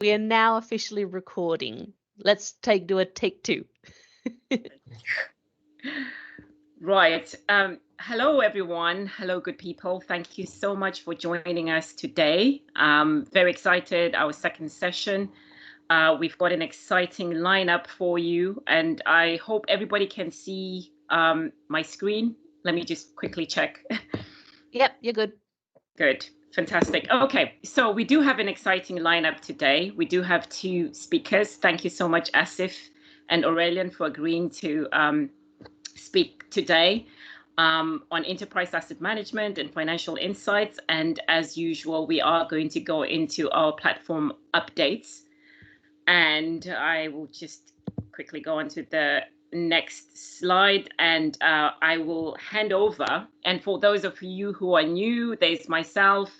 We are now officially recording. Let's do a take two. Right. Hello, everyone. Hello, good people. Thank you so much for joining us today. Very excited. Our second session. We've got an exciting lineup for you, and I hope everybody can see my screen. Let me just quickly check. Yep, you're good. Good. Fantastic. Okay, so we do have an exciting lineup today. We do have two speakers. Thank you so much, Asif and Aurélien, for agreeing to speak today on enterprise asset management and financial insights. And as usual, we are going to go into our platform updates. And I will just quickly go on to the next slide, and I will hand over. And for those of you who are new, there's myself,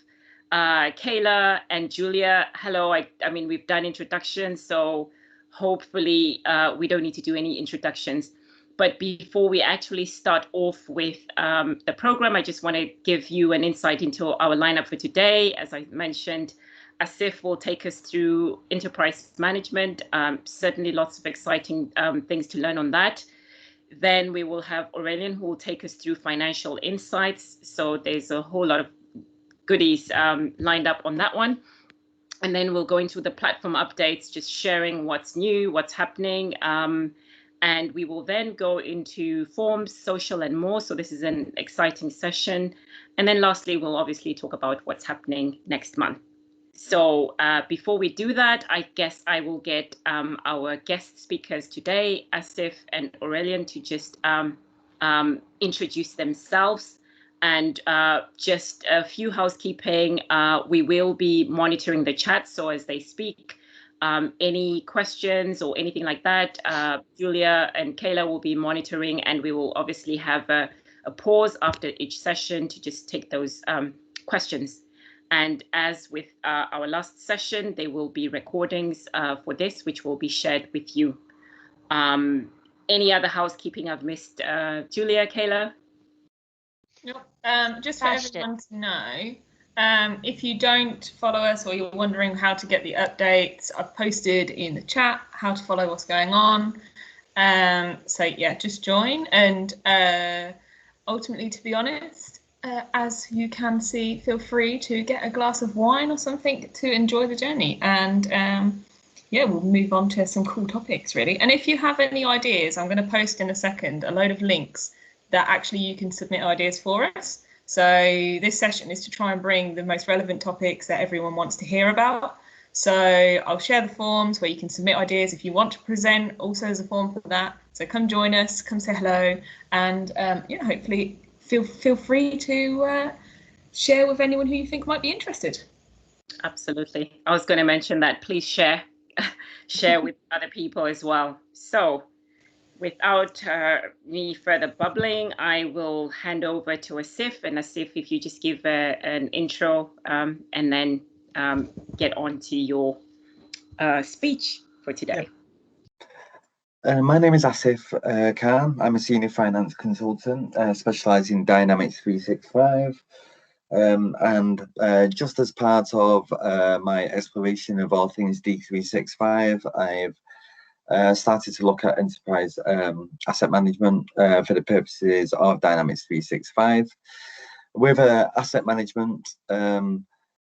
Kaila, and Julia. Hello. I mean, we've done introductions, so hopefully we don't need to do any introductions. But before we actually start off with the program, I just want to give you an insight into our lineup for today. As I mentioned, Asif will take us through enterprise management. Certainly lots of exciting things to learn on that. Then we will have Aurélien, who will take us through financial insights. So there's a whole lot of goodies lined up on that one. And then we'll go into the platform updates, just sharing what's new, what's happening. And we will then go into forms, social, and more. So this is an exciting session. And then lastly, we'll obviously talk about what's happening next month. So before we do that, I guess I will get our guest speakers today, Asif and Aurélien, to just introduce themselves. And just a few housekeeping. We will be monitoring the chat. So as they speak, any questions or anything like that, Julia and Kaila will be monitoring, and we will obviously have a pause after each session to just take those questions. And as with our last session, there will be recordings for this, which will be shared with you. Any other housekeeping I've missed? Julia, Kaila? Nope. Just for everyone to know, if you don't follow us or you're wondering how to get the updates, I've posted in the chat how to follow what's going on. So yeah, just join. And ultimately, to be honest, as you can see, feel free to get a glass of wine or something to enjoy the journey. And yeah, we'll move on to some cool topics, really. And if you have any ideas, I'm going to post in a second a load of links that actually you can submit ideas for us. So this session is to try and bring the most relevant topics that everyone wants to hear about. So I'll share the forms where you can submit ideas if you want to present. Also, there's a form for that. So come join us, come say hello, and yeah, hopefully feel free to share with anyone who you think might be interested. Absolutely. I was going to mention that. Please share with other people as well. So without me further bubbling, I will hand over to Asif. And Asif, if you just give an intro and then get on to your speech for today. My name is Asif Khan. I'm a senior finance consultant specialising in Dynamics 365. And just as part of my exploration of all things D365, I've started to look at enterprise asset management for the purposes of Dynamics 365. With asset management,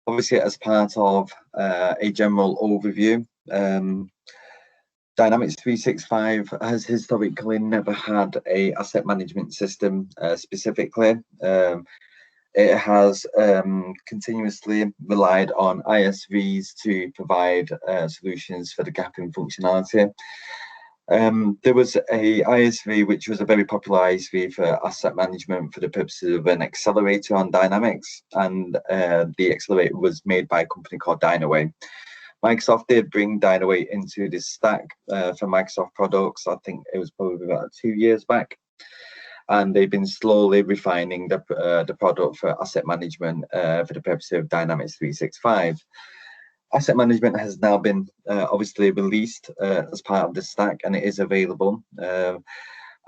obviously as part of a general overview, Dynamics 365 has historically never had a asset management system specifically. It has continuously relied on ISVs to provide solutions for the gap in functionality. There was a ISV which was a very popular ISV for asset management for the purposes of an accelerator on Dynamics, and the accelerator was made by a company called Dynaway. Microsoft did bring Dynaway into this stack for Microsoft products. I think it was probably about 2 years back. And they've been slowly refining the product for asset management for the purpose of Dynamics 365. Asset management has now been obviously released as part of the stack, and it is available.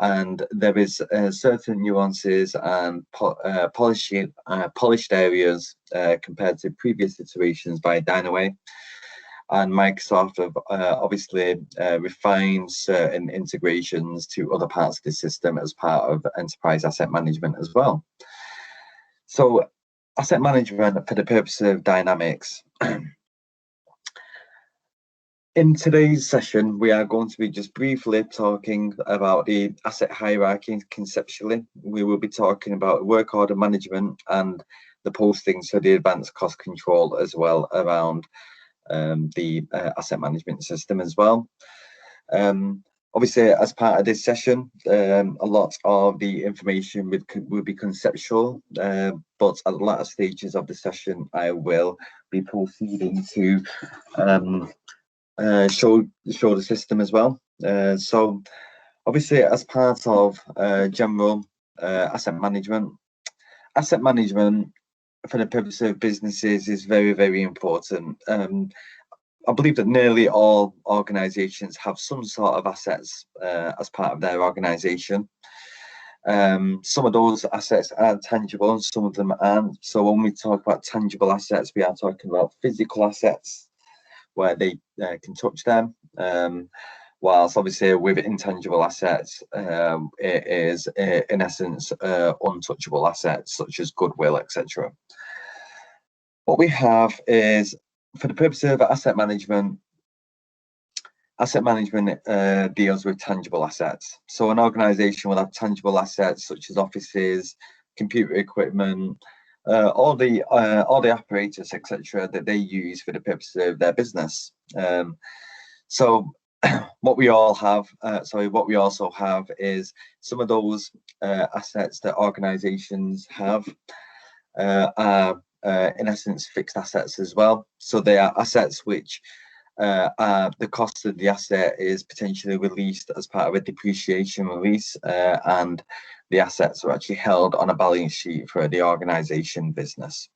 And there is certain nuances and polished areas compared to previous iterations by Dynaway. and Microsoft have obviously refined certain integrations to other parts of the system as part of enterprise asset management as well. So asset management for the purpose of Dynamics. In today's session, we are going to be just briefly talking about the asset hierarchy conceptually. We will be talking about work order management and the postings for the advanced cost control as well around the asset management system as well. Obviously, as part of this session, a lot of the information will be conceptual, but at the latter stages of the session, I will be proceeding to show the system as well. So obviously, as part of general asset management for the purpose of businesses is very, very important. I believe that nearly all organizations have some sort of assets as part of their organization. Some of those assets are tangible and some of them aren't. So when we talk about tangible assets, we are talking about physical assets where they can touch them. Whilst obviously with intangible assets, it is in essence untouchable assets such as goodwill, etc. What we have is, for the purpose of asset management deals with tangible assets. So an organisation will have tangible assets such as offices, computer equipment, all the apparatus, etc., that they use for the purpose of their business. So what we also have is some of those assets that organizations have are in essence fixed assets as well. So they are assets which the cost of the asset is potentially released as part of a depreciation release, and the assets are actually held on a balance sheet for the organization business.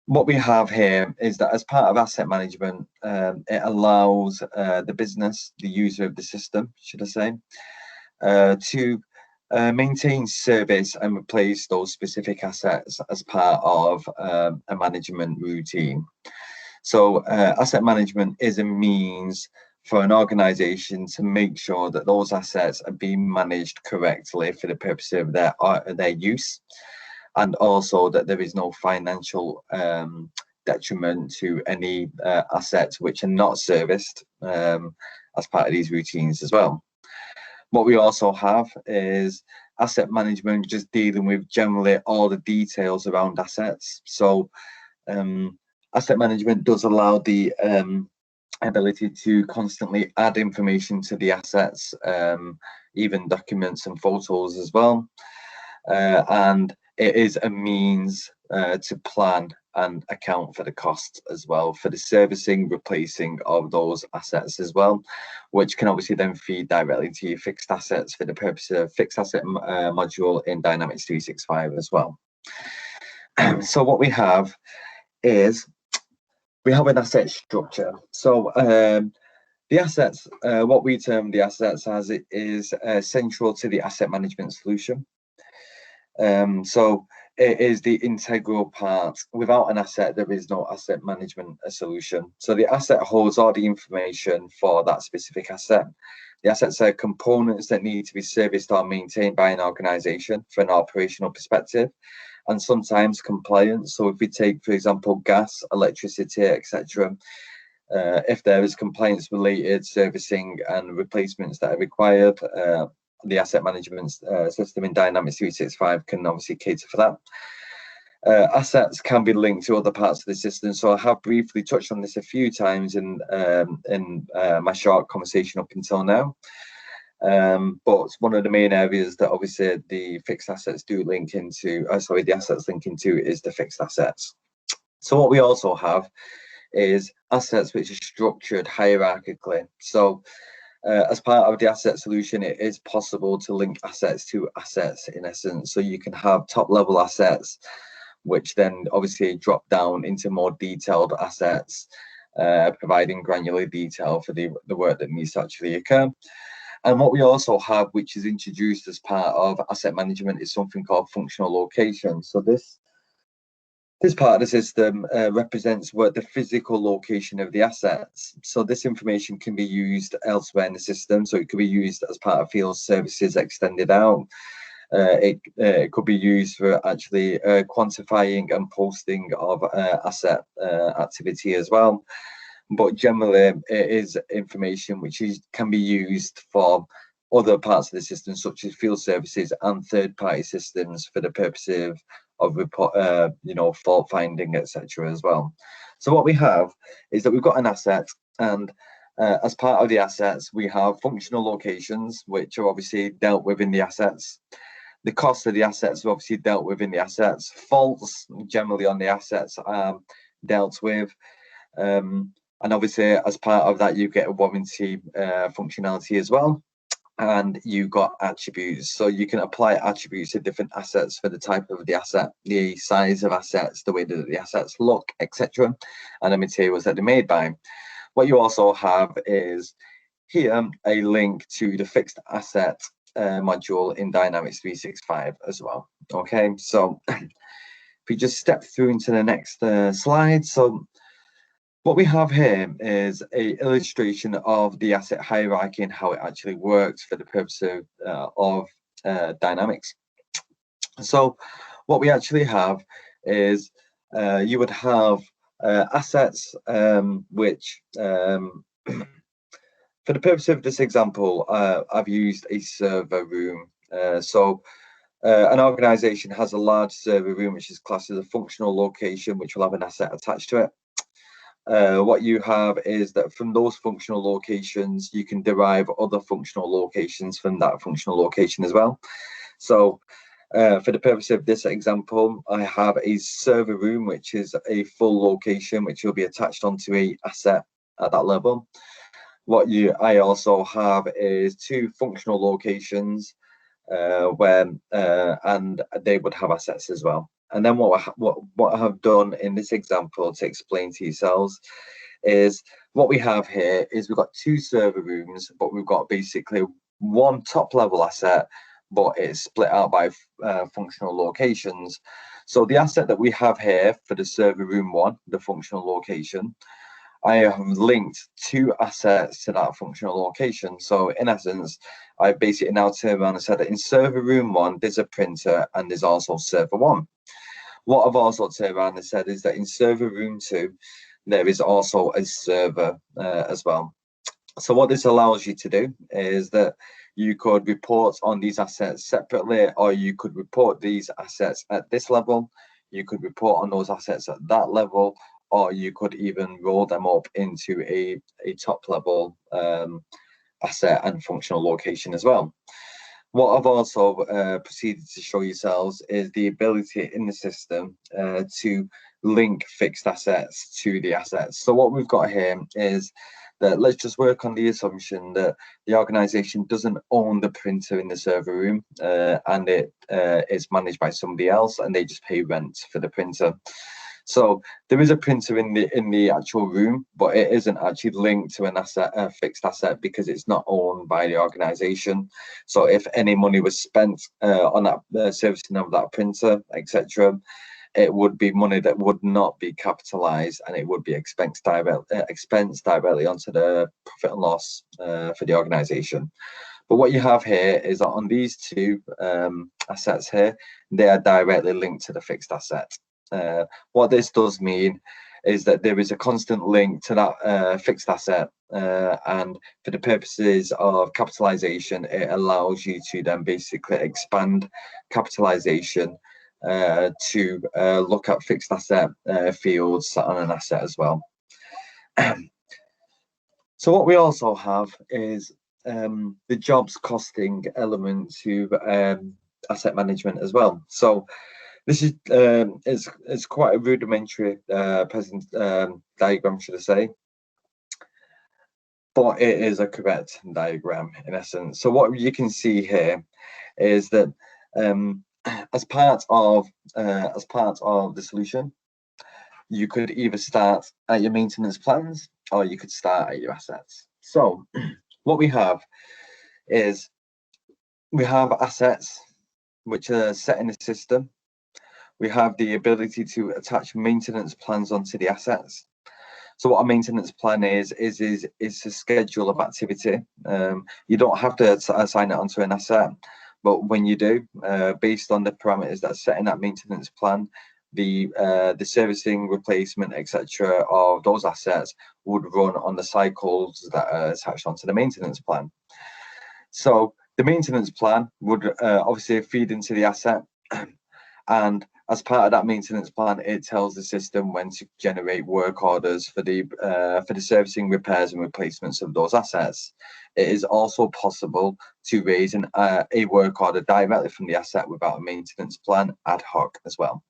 What we have here is that as part of asset management, it allows the business, the user of the system, should I say, to maintain service and replace those specific assets as part of a management routine. So asset management is a means for an organization to make sure that those assets are being managed correctly for the purpose of their use, and also that there is no financial detriment to any assets which are not serviced as part of these routines as well. What we also have is asset management just dealing with generally all the details around assets. So asset management does allow the ability to constantly add information to the assets, even documents and photos as well. And it is a means to plan and account for the costs as well, for the servicing, replacing of those assets as well, which can obviously then feed directly to your fixed assets for the purpose of fixed asset module in Dynamics 365 as well. So what we have is, we have an asset structure. So the assets, what we term the assets as, it is central to the asset management solution. So it is the integral part. Without an asset, there is no asset management solution. So the asset holds all the information for that specific asset. The assets are components that need to be serviced or maintained by an organization for an operational perspective, and sometimes compliance. So if we take, for example, gas, electricity, etc., if there is compliance related servicing and replacements that are required, the asset management system in Dynamics 365 can obviously cater for that. Assets can be linked to other parts of the system. So I have briefly touched on this a few times in my short conversation up until now. But one of the main areas that obviously the fixed assets do link into, the assets link into, is the fixed assets. So what we also have is assets which are structured hierarchically. So as part of the asset solution, it is possible to link assets to assets in essence. So you can have top level assets, which then obviously drop down into more detailed assets, providing granular detail for the work that needs to actually occur. And what we also have, which is introduced as part of asset management, is something called functional location. So this This part of the system represents what the physical location of the assets. So this information can be used elsewhere in the system. So it could be used as part of field services extended out. It could be used for actually quantifying and posting of asset activity as well. But generally, it is information which can be used for other parts of the system, such as field services and third-party systems for the purpose of report, fault finding, etc. as well. So what we have is that we've got an asset, and as part of the assets, we have functional locations, which are obviously dealt with in the assets. The cost of the assets are obviously dealt with in the assets. Faults generally on the assets are dealt with. And obviously, as part of that, you get a warranty functionality as well. And you got attributes. So you can apply attributes to different assets for the type of the asset, the size of assets, the way that the assets look, etc., and the materials that they're made by. What you also have is here a link to the fixed asset module in Dynamics 365 as well. Okay, so if we just step through into the next slide. So what we have here is an illustration of the asset hierarchy and how it actually works for the purpose of Dynamics. So what we actually have is you would have assets which, for the purpose of this example, I've used a server room. An organization has a large server room which is classed as a functional location which will have an asset attached to it. What you have is that from those functional locations, you can derive other functional locations from that functional location as well. So for the purpose of this example, I have a server room, which is a full location, which will be attached onto a asset at that level. I also have is two functional locations and they would have assets as well. And then what I have done in this example to explain to yourselves is what we have here is we've got two server rooms, but we've got basically one top level asset, but it's split out by functional locations. So the asset that we have here for the server room one, the functional location, I have linked two assets to that functional location. So in essence, I basically now turned around and said that in server room one, there's a printer and there's also server one. What I've also turned around and said is that in server room 2, there is also a server as well. So what this allows you to do is that you could report on these assets separately, or you could report these assets at this level. You could report on those assets at that level, or you could even roll them up into a top level asset and functional location as well. What I've also proceeded to show yourselves is the ability in the system to link fixed assets to the assets. So what we've got here is that let's just work on the assumption that the organization doesn't own the printer in the server room and it is managed by somebody else and they just pay rent for the printer. So there is a printer in the actual room, but it isn't actually linked to an asset, a fixed asset, because it's not owned by the organization. So if any money was spent on that servicing of that printer, etc., it would be money that would not be capitalized and it would be expensed directly onto the profit and loss for the organization. But what you have here is that on these two assets here, they are directly linked to the fixed asset. What this does mean is that there is a constant link to that fixed asset, and for the purposes of capitalization, it allows you to then basically expand capitalization to look at fixed asset fields on an asset as well. So what we also have is the jobs costing element to asset management as well. So this is quite a rudimentary diagram, should I say, but it is a correct diagram in essence. So what you can see here is that as part of the solution, you could either start at your maintenance plans or you could start at your assets. So what we have is we have assets which are set in the system. we have the ability to attach maintenance plans onto the assets. So what a maintenance plan is a schedule of activity. You don't have to assign it onto an asset, but when you do, based on the parameters that are set in that maintenance plan, the servicing, replacement, etc. of those assets would run on the cycles that are attached onto the maintenance plan. So the maintenance plan would obviously feed into the asset, and as part of that maintenance plan, it tells the system when to generate work orders for the servicing, repairs, and replacements of those assets. It is also possible to raise a work order directly from the asset without a maintenance plan ad hoc as well.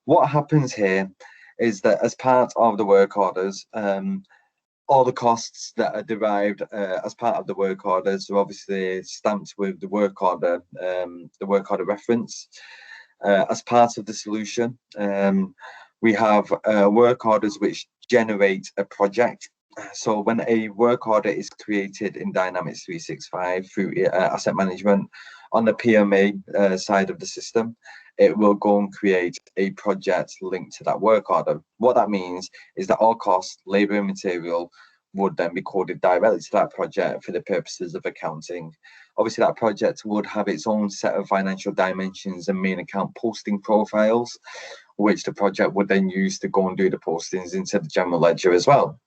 What happens here is that as part of the work orders, all the costs that are derived as part of the work orders are obviously stamped with the work order reference. As part of the solution, we have work orders which generate a project. So when a work order is created in Dynamics 365 through asset management on the PMA side of the system, it will go and create a project linked to that work order. What that means is that all costs, labour and material would then be coded directly to that project for the purposes of accounting. Obviously, that project would have its own set of financial dimensions and main account posting profiles, which the project would then use to go and do the postings into the general ledger as well.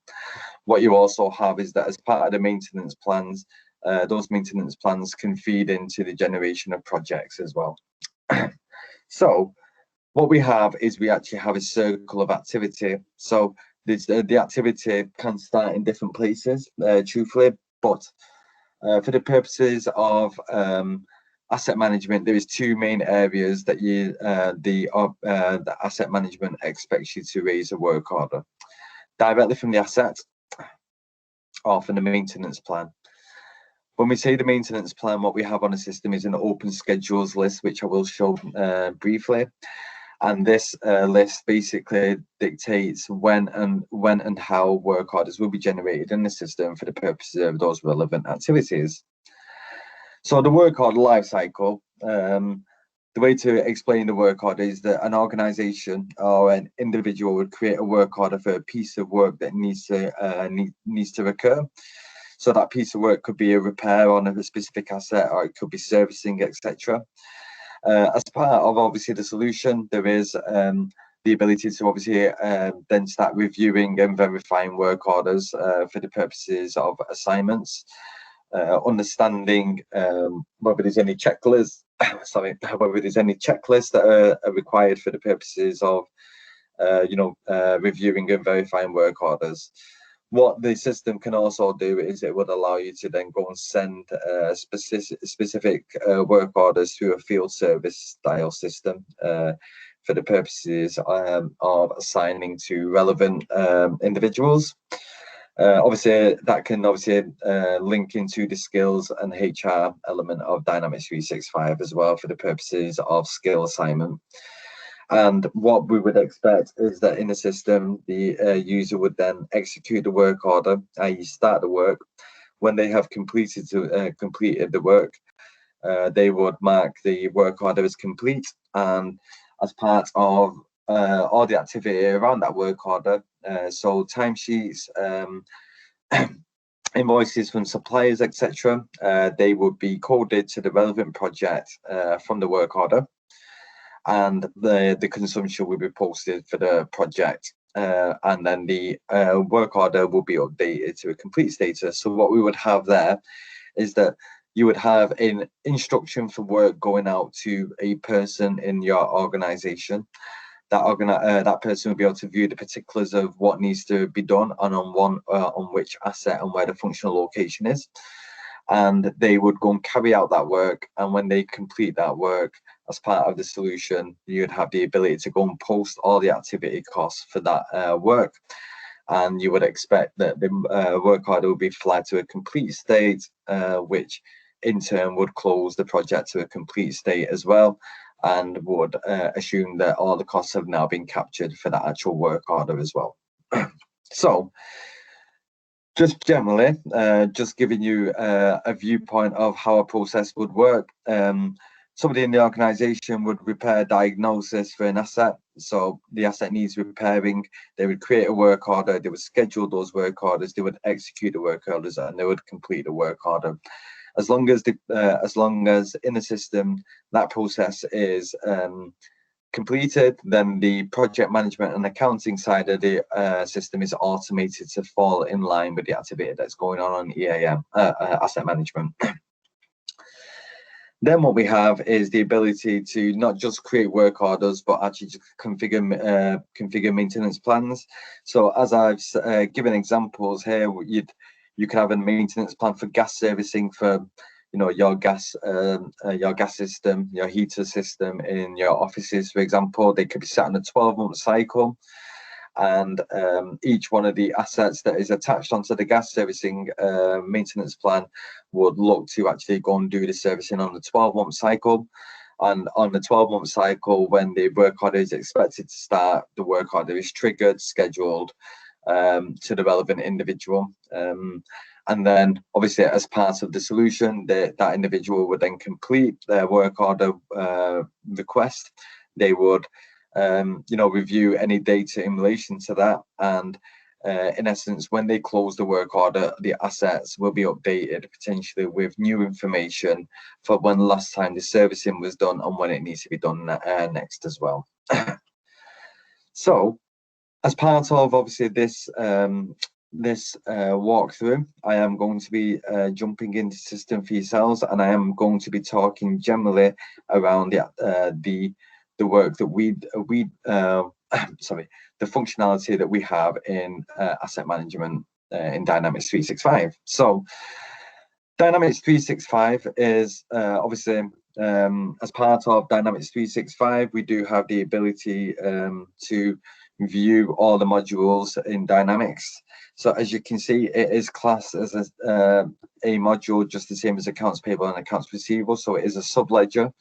What you also have is that as part of the maintenance plans, those maintenance plans can feed into the generation of projects as well. So what we have is we actually have a circle of activity. So the activity can start in different places, truthfully, but for the purposes of asset management, there is two main areas that the asset management expects you to raise a work order: directly from the asset or from the maintenance plan. When we say the maintenance plan, what we have on the system is an open schedules list, which I will show briefly. And this list basically dictates when and how work orders will be generated in the system for the purposes of those relevant activities. So the work order life cycle, the way to explain the work order is that an organization or an individual would create a work order for a piece of work that needs to occur. So that piece of work could be a repair on a specific asset, or it could be servicing, etc. As part of obviously the solution, there is the ability to obviously then start reviewing and verifying work orders for the purposes of assignments, understanding whether there's any checklists, whether there's any checklists that are required for the purposes of reviewing and verifying work orders. What the system can also do is it would allow you to then go and send specific work orders through a field service style system for the purposes of assigning to relevant individuals. Obviously, that can link into the skills and HR element of Dynamics 365 as well for the purposes of skill assignment. And what we would expect is that in the system, the user would then execute the work order, i.e. start the work. When they have completed the work, they would mark the work order as complete. And as part of all the activity around that work order, so timesheets, invoices from suppliers, etc., they would be coded to the relevant project from the work order. And the consumption will be posted for the project, and then the work order will be updated to a complete status. So what we would have there is that you would have an instruction for work going out to a person in your organization. That person will be able to view the particulars of what needs to be done and on which asset and where the functional location is. And they would go and carry out that work. And when they complete that work, as part of the solution, you'd have the ability to go and post all the activity costs for that work. And you would expect that the work order will be flagged to a complete state, which in turn would close the project to a complete state as well, and would assume that all the costs have now been captured for that actual work order as well. So, just generally, just giving you a viewpoint of how a process would work. somebody in the organization would repair diagnosis for an asset. So the asset needs repairing. They would create a work order. They would schedule those work orders. They would execute the work orders, and they would complete the work order. As long as in the system that process is completed, then the project management and accounting side of the system is automated to fall in line with the activity that's going on EAM, asset management. Then what we have is the ability to not just create work orders, but actually just configure maintenance plans. So as I've given examples here, you can have a maintenance plan for gas servicing for, you know, your gas system, your heater system in your offices, for example. They could be set on a 12-month cycle, and each one of the assets that is attached onto the gas servicing maintenance plan would look to actually go and do the servicing on the 12-month cycle. And on the 12-month cycle, when the work order is expected to start, the work order is triggered, scheduled to the relevant individual. And then obviously as part of the solution, that individual would then complete their work order request. They would review any data in relation to that, and in essence, when they close the work order, the assets will be updated potentially with new information for when the last time the servicing was done and when it needs to be done next as well. So as part of obviously this walkthrough, I am going to be jumping into system for yourselves, and I am going to be talking generally around the work that the functionality that we have in asset management in Dynamics 365. So Dynamics 365 is obviously, as part of Dynamics 365, we do have the ability to view all the modules in Dynamics. So as you can see, it is classed as a module just the same as accounts payable and accounts receivable. So it is a subledger.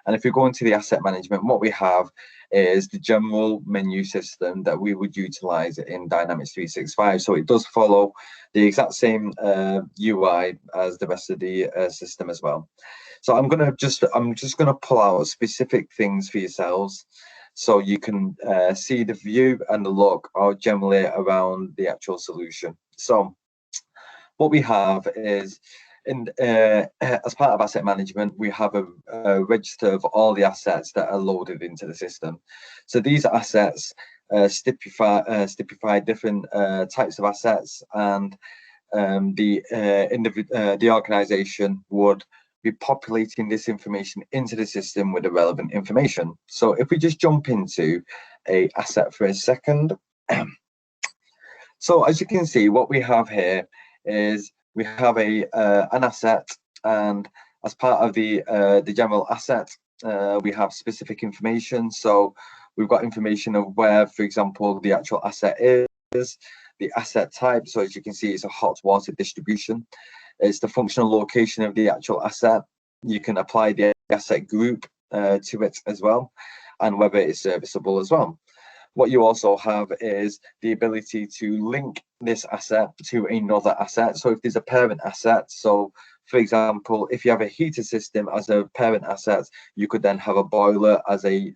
And if we go into the asset management, what we have is the general menu system that we would utilize in Dynamics 365. So it does follow the exact same UI as the rest of the system as well. So I'm just going to pull out specific things for yourselves, so you can see the view and the look of generally around the actual solution. So what we have is, as part of asset management, we have a register of all the assets that are loaded into the system. So these assets stipify different types of assets, and the organization would be populating this information into the system with the relevant information. So if we just jump into a asset for a second. So as you can see, what we have here is we have an asset, and as part of the general asset, we have specific information. So we've got information of where, for example, the actual asset is, the asset type. So as you can see, it's a hot water distribution. It's the functional location of the actual asset. You can apply the asset group to it as well, and whether it's serviceable as well. What you also have is the ability to link this asset to another asset. So if there's a parent asset, so for example, if you have a heater system as a parent asset, you could then have a boiler as a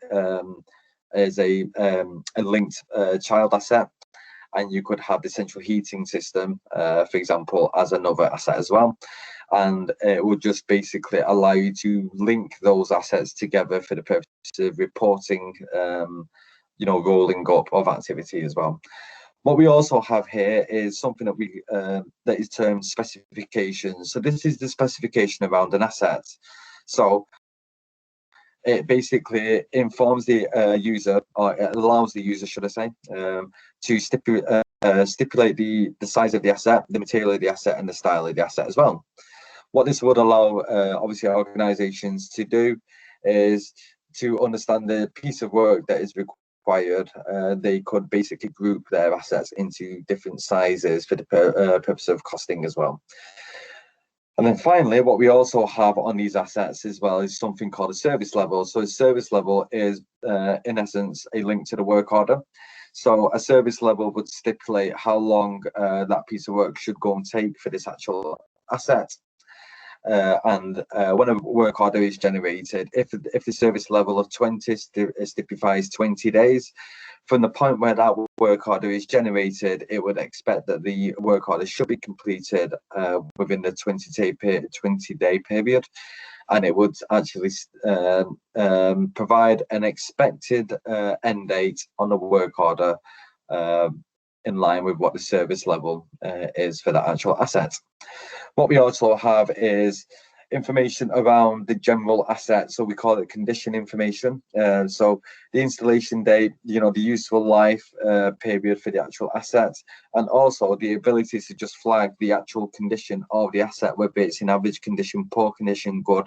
linked child asset, and you could have the central heating system, for example, as another asset as well. And it would just basically allow you to link those assets together for the purpose of reporting, rolling up of activity as well. What we also have here is something that that is termed specifications. So this is the specification around an asset. So it basically informs the user, or it allows the user, should I say, to stipulate the size of the asset, the material of the asset, and the style of the asset as well. What this would allow, obviously, organizations to do is to understand the piece of work that is required. They could basically group their assets into different sizes for the purpose of costing as well. And then finally, what we also have on these assets as well is something called a service level. So a service level is, in essence, a link to the work order. So a service level would stipulate how long that piece of work should go and take for this actual asset. and when a work order is generated, if the service level of 20 typifies 20 days, from the point where that work order is generated, it would expect that the work order should be completed within the 20-day period, and it would actually provide an expected end date on the work order in line with what the service level is for that actual asset. What we also have is information around the general asset, so we call it condition information. So the installation date, the useful life period for the actual asset, and also the ability to just flag the actual condition of the asset, whether it's in average condition, poor condition, good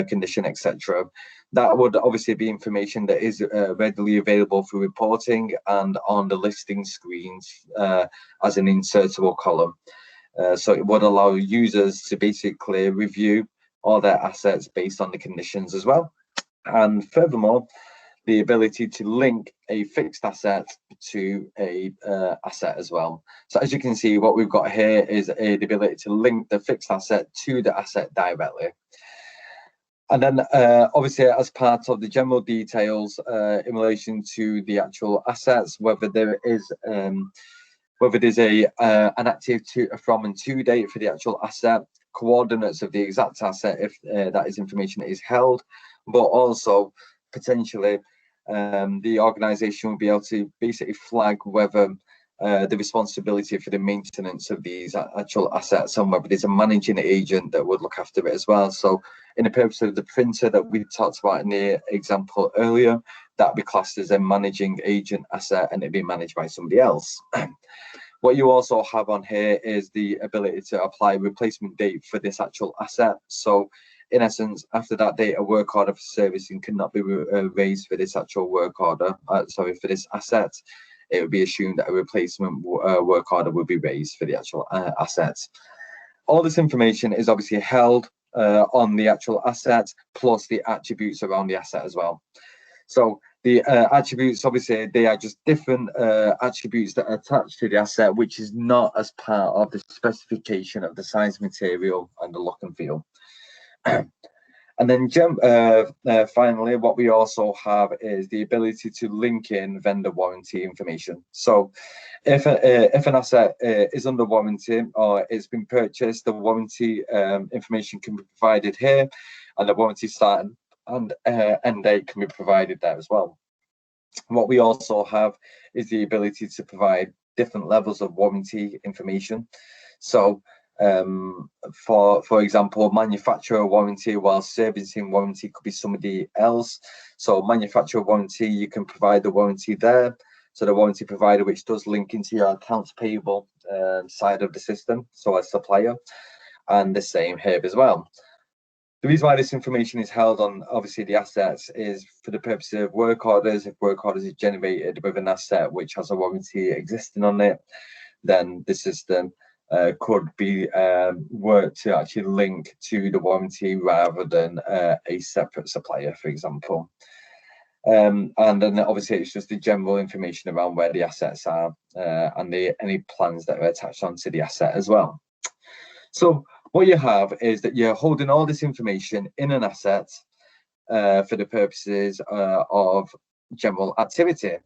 condition, etc. That would obviously be information that is readily available for reporting and on the listing screens as an insertable column. So it would allow users to basically review all their assets based on the conditions as well. And furthermore, the ability to link a fixed asset to a asset as well. So as you can see, what we've got here is the ability to link the fixed asset to the asset directly. And then obviously, as part of the general details in relation to the actual assets, whether there is an active from and to date for the actual asset, coordinates of the exact asset if that is information that is held, but also potentially the organization will be able to basically flag whether the responsibility for the maintenance of these actual assets and whether there's a managing agent that would look after it as well. So in the purpose of the printer that we talked about in the example earlier, that would be classed as a managing agent asset and it'd be managed by somebody else. What you also have on here is the ability to apply replacement date for this actual asset. So in essence, after that date, a work order for servicing cannot be raised for this actual work order, for this asset. It would be assumed that a replacement work order would be raised for the actual assets. All this information is obviously held on the actual asset, plus the attributes around the asset as well. So the attributes, obviously, they are just different attributes that are attached to the asset, which is not as part of the specification of the size, material, and the look and feel. And then finally, what we also have is the ability to link in vendor warranty information. So if an asset is under warranty or it's been purchased, the warranty information can be provided here, and the warranty start and end date can be provided there as well. What we also have is the ability to provide different levels of warranty information. So for example, manufacturer warranty, while servicing warranty could be somebody else. So manufacturer warranty, you can provide the warranty there. So the warranty provider, which does link into your accounts payable side of the system, so a supplier, and the same here as well. The reason why this information is held on obviously the assets is for the purpose of work orders. If work orders is generated with an asset which has a warranty existing on it, then the system could be worked to actually link to the warranty rather than a separate supplier, for example. And then obviously it's just the general information around where the assets are and any plans that are attached onto the asset as well. So what you have is that you're holding all this information in an asset for the purposes of general activity.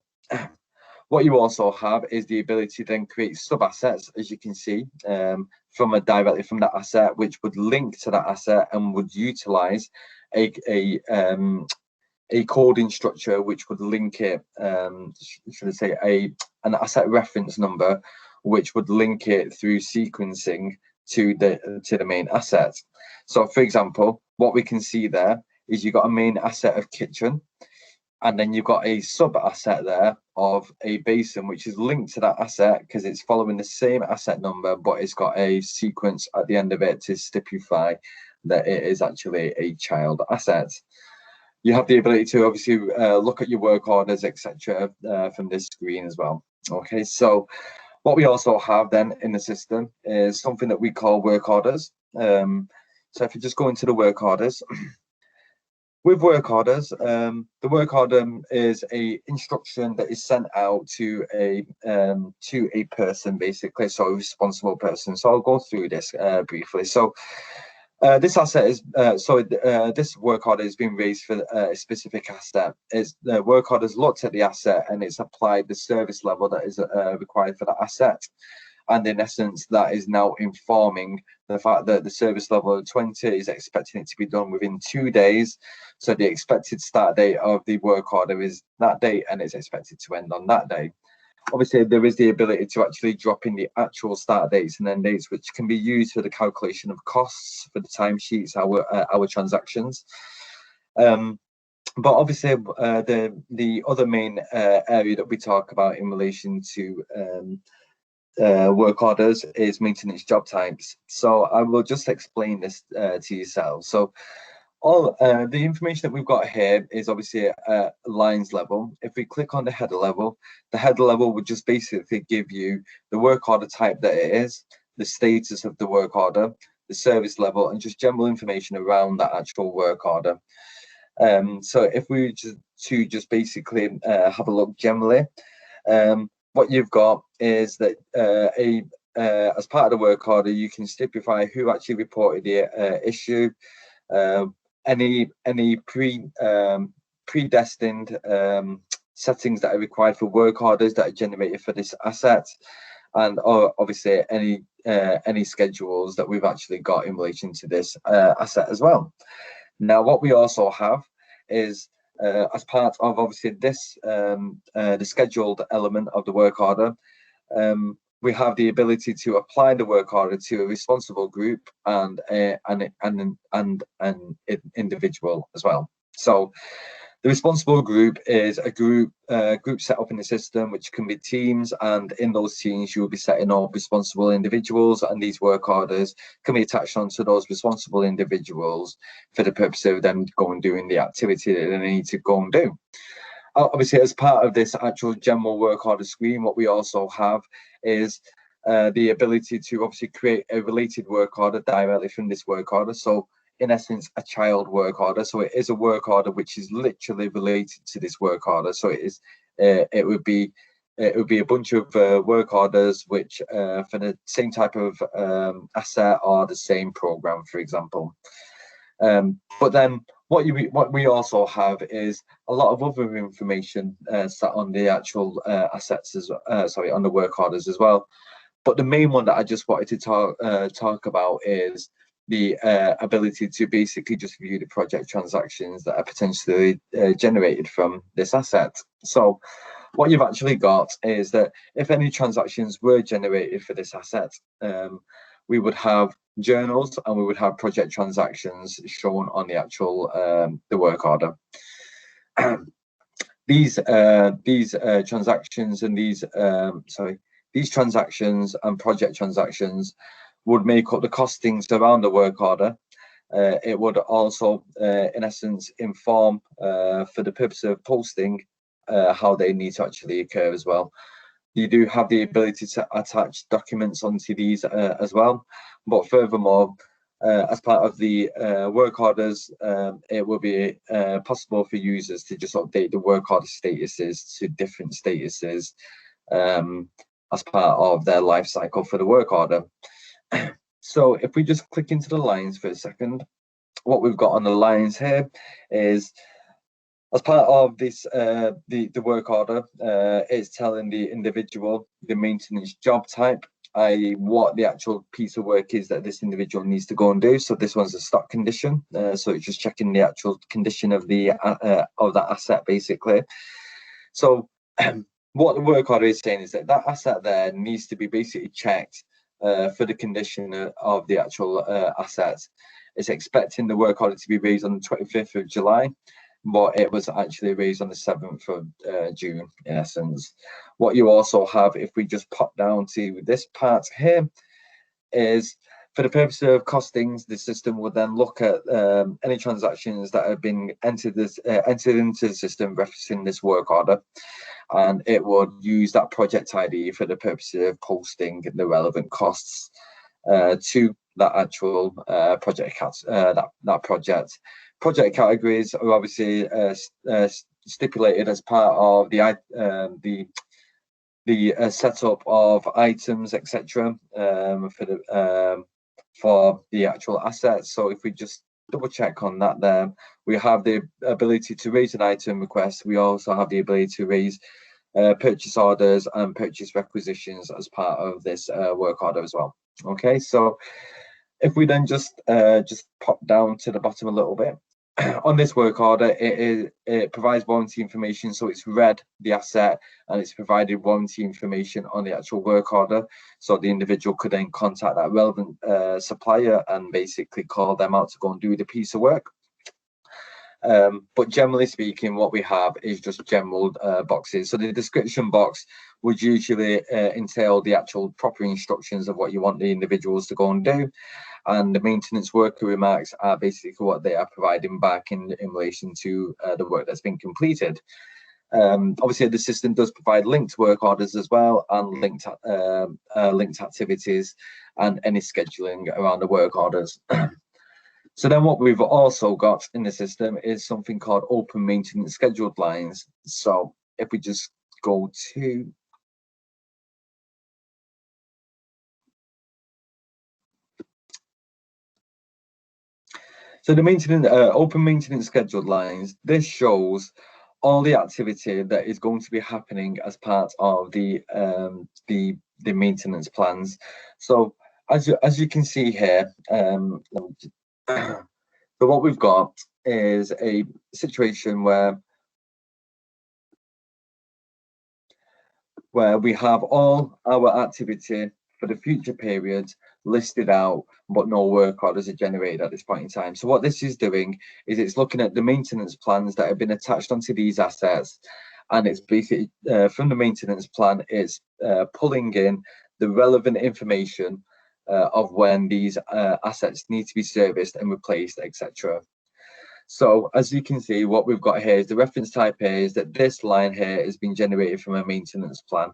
What you also have is the ability to then create sub-assets, as you can see, directly from that asset, which would link to that asset and would utilize a coding structure which would link it, should I say, an asset reference number, which would link it through sequencing to the main asset. So for example, what we can see there is you've got a main asset of kitchen, and then you've got a sub asset there of a basin which is linked to that asset because it's following the same asset number, but it's got a sequence at the end of it to stipulate that it is actually a child asset. You have the ability to obviously look at your work orders, etc., from this screen as well. Okay, so what we also have then in the system is something that we call work orders. So if you just go into the work orders, with work orders, the work order is a instruction that is sent out to a person, basically, so a responsible person. So I'll go through this briefly. So This asset is this work order has been raised for a specific asset. The work order has looked at the asset and it's applied the service level that is required for that asset, and in essence that is now informing the fact that the service level of 20 is expecting it to be done within 2 days. So the expected start date of the work order is that date and it's expected to end on that day. Obviously, there is the ability to actually drop in the actual start dates and end dates, which can be used for the calculation of costs for the timesheets, our transactions. But obviously, the other main area that we talk about in relation to work orders is maintenance job types. So I will just explain this to yourselves. So all the information that we've got here is obviously at lines level. If we click on the header level, the header level would just basically give you the work order type that it is, the status of the work order, the service level, and just general information around that actual work order. So if we just basically have a look generally, what you've got is that as part of the work order, you can stipulate who actually reported the issue, any predestined settings that are required for work orders that are generated for this asset, and obviously any schedules that we've actually got in relation to this asset as well. Now, what we also have is as part of obviously this the scheduled element of the work order, we have the ability to apply the work order to a responsible group and an individual as well. So the responsible group is a group set up in the system, which can be teams, and in those teams you will be setting up responsible individuals, and these work orders can be attached onto those responsible individuals for the purpose of them going doing the activity that they need to go and do. Obviously, as part of this actual general work order screen, what we also have is the ability to obviously create a related work order directly from this work order. So in essence, a child work order. So it is a work order which is literally related to this work order. So it would be a bunch of work orders which for the same type of asset or the same program, for example. But then what we also have is a lot of other information set on the actual assets on the work orders as well. But the main one that I just wanted to talk about is the ability to basically just view the project transactions that are potentially generated from this asset. So what you've actually got is that if any transactions were generated for this asset, we would have journals and we would have project transactions shown on the actual the work order. These transactions and these transactions and project transactions would make up the costings around the work order. It would also, in essence, inform for the purpose of posting how they need to actually occur as well. You do have the ability to attach documents onto these as well, but furthermore, as part of the work orders, it will be possible for users to just update the work order statuses to different statuses as part of their life cycle for the work order. So if we just click into the lines for a second, what we've got on the lines here is, as part of this, the work order, it's telling the individual the maintenance job type, i.e. what the actual piece of work is that this individual needs to go and do. So this one's a stock condition, so it's just checking the actual condition of that asset, basically. So what the work order is saying is that that asset there needs to be basically checked for the condition of the actual asset. It's expecting the work order to be raised on the 25th of July, but it was actually raised on the 7th of June, in essence. What you also have, if we just pop down to this part here, is for the purpose of costings, the system will then look at any transactions that have been entered into the system referencing this work order, and it would use that project ID for the purpose of posting the relevant costs to that actual project that project. Project categories are obviously stipulated as part of the setup of items, etc. For for the actual assets. So if we just double check on that there, we have the ability to raise an item request. We also have the ability to raise purchase orders and purchase requisitions as part of this work order as well. Okay, so if we then just pop down to the bottom a little bit, on this work order, it provides warranty information, so it's read the asset and it's provided warranty information on the actual work order, so the individual could then contact that relevant supplier and basically call them out to go and do the piece of work. But generally speaking, what we have is just general boxes. So the description box would usually entail the actual proper instructions of what you want the individuals to go and do. And the maintenance worker remarks are basically what they are providing back in relation to the work that's been completed. Obviously, the system does provide linked work orders as well, and linked activities and any scheduling around the work orders. So then what we've also got in the system is something called open maintenance scheduled lines. So if we just go to the maintenance open maintenance scheduled lines, this shows all the activity that is going to be happening as part of the maintenance plans. So as you can see here, so what we've got is a situation where we have all our activity for the future periods listed out, but no work orders are generated at this point in time. So what this is doing is it's looking at the maintenance plans that have been attached onto these assets, and it's basically from the maintenance plan, it's pulling in the relevant information of when these assets need to be serviced and replaced, etc. So as you can see, what we've got here is the reference type here is that this line here has been generated from a maintenance plan,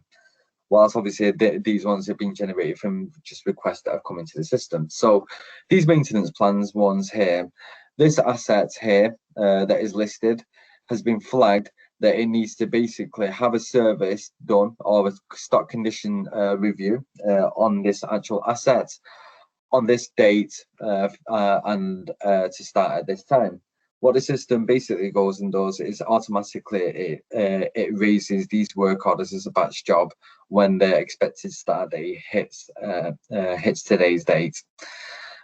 whilst obviously these ones have been generated from just requests that have come into the system. So these maintenance plans ones here, this asset here that is listed has been flagged that it needs to basically have a service done or a stock condition review on this actual asset on this date and to start at this time. What the system basically goes and does is automatically it raises these work orders as a batch job when the expected start date hits today's date.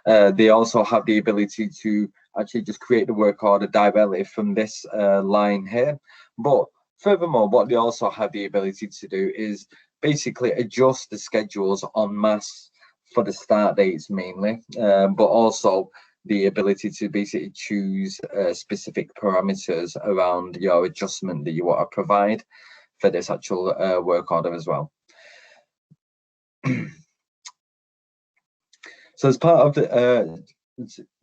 They also have the ability to actually just create the work order directly from this line here. But furthermore, what they also have the ability to do is basically adjust the schedules en masse for the start dates mainly, but also the ability to basically choose specific parameters around your adjustment that you want to provide for this actual work order as well. So as part of the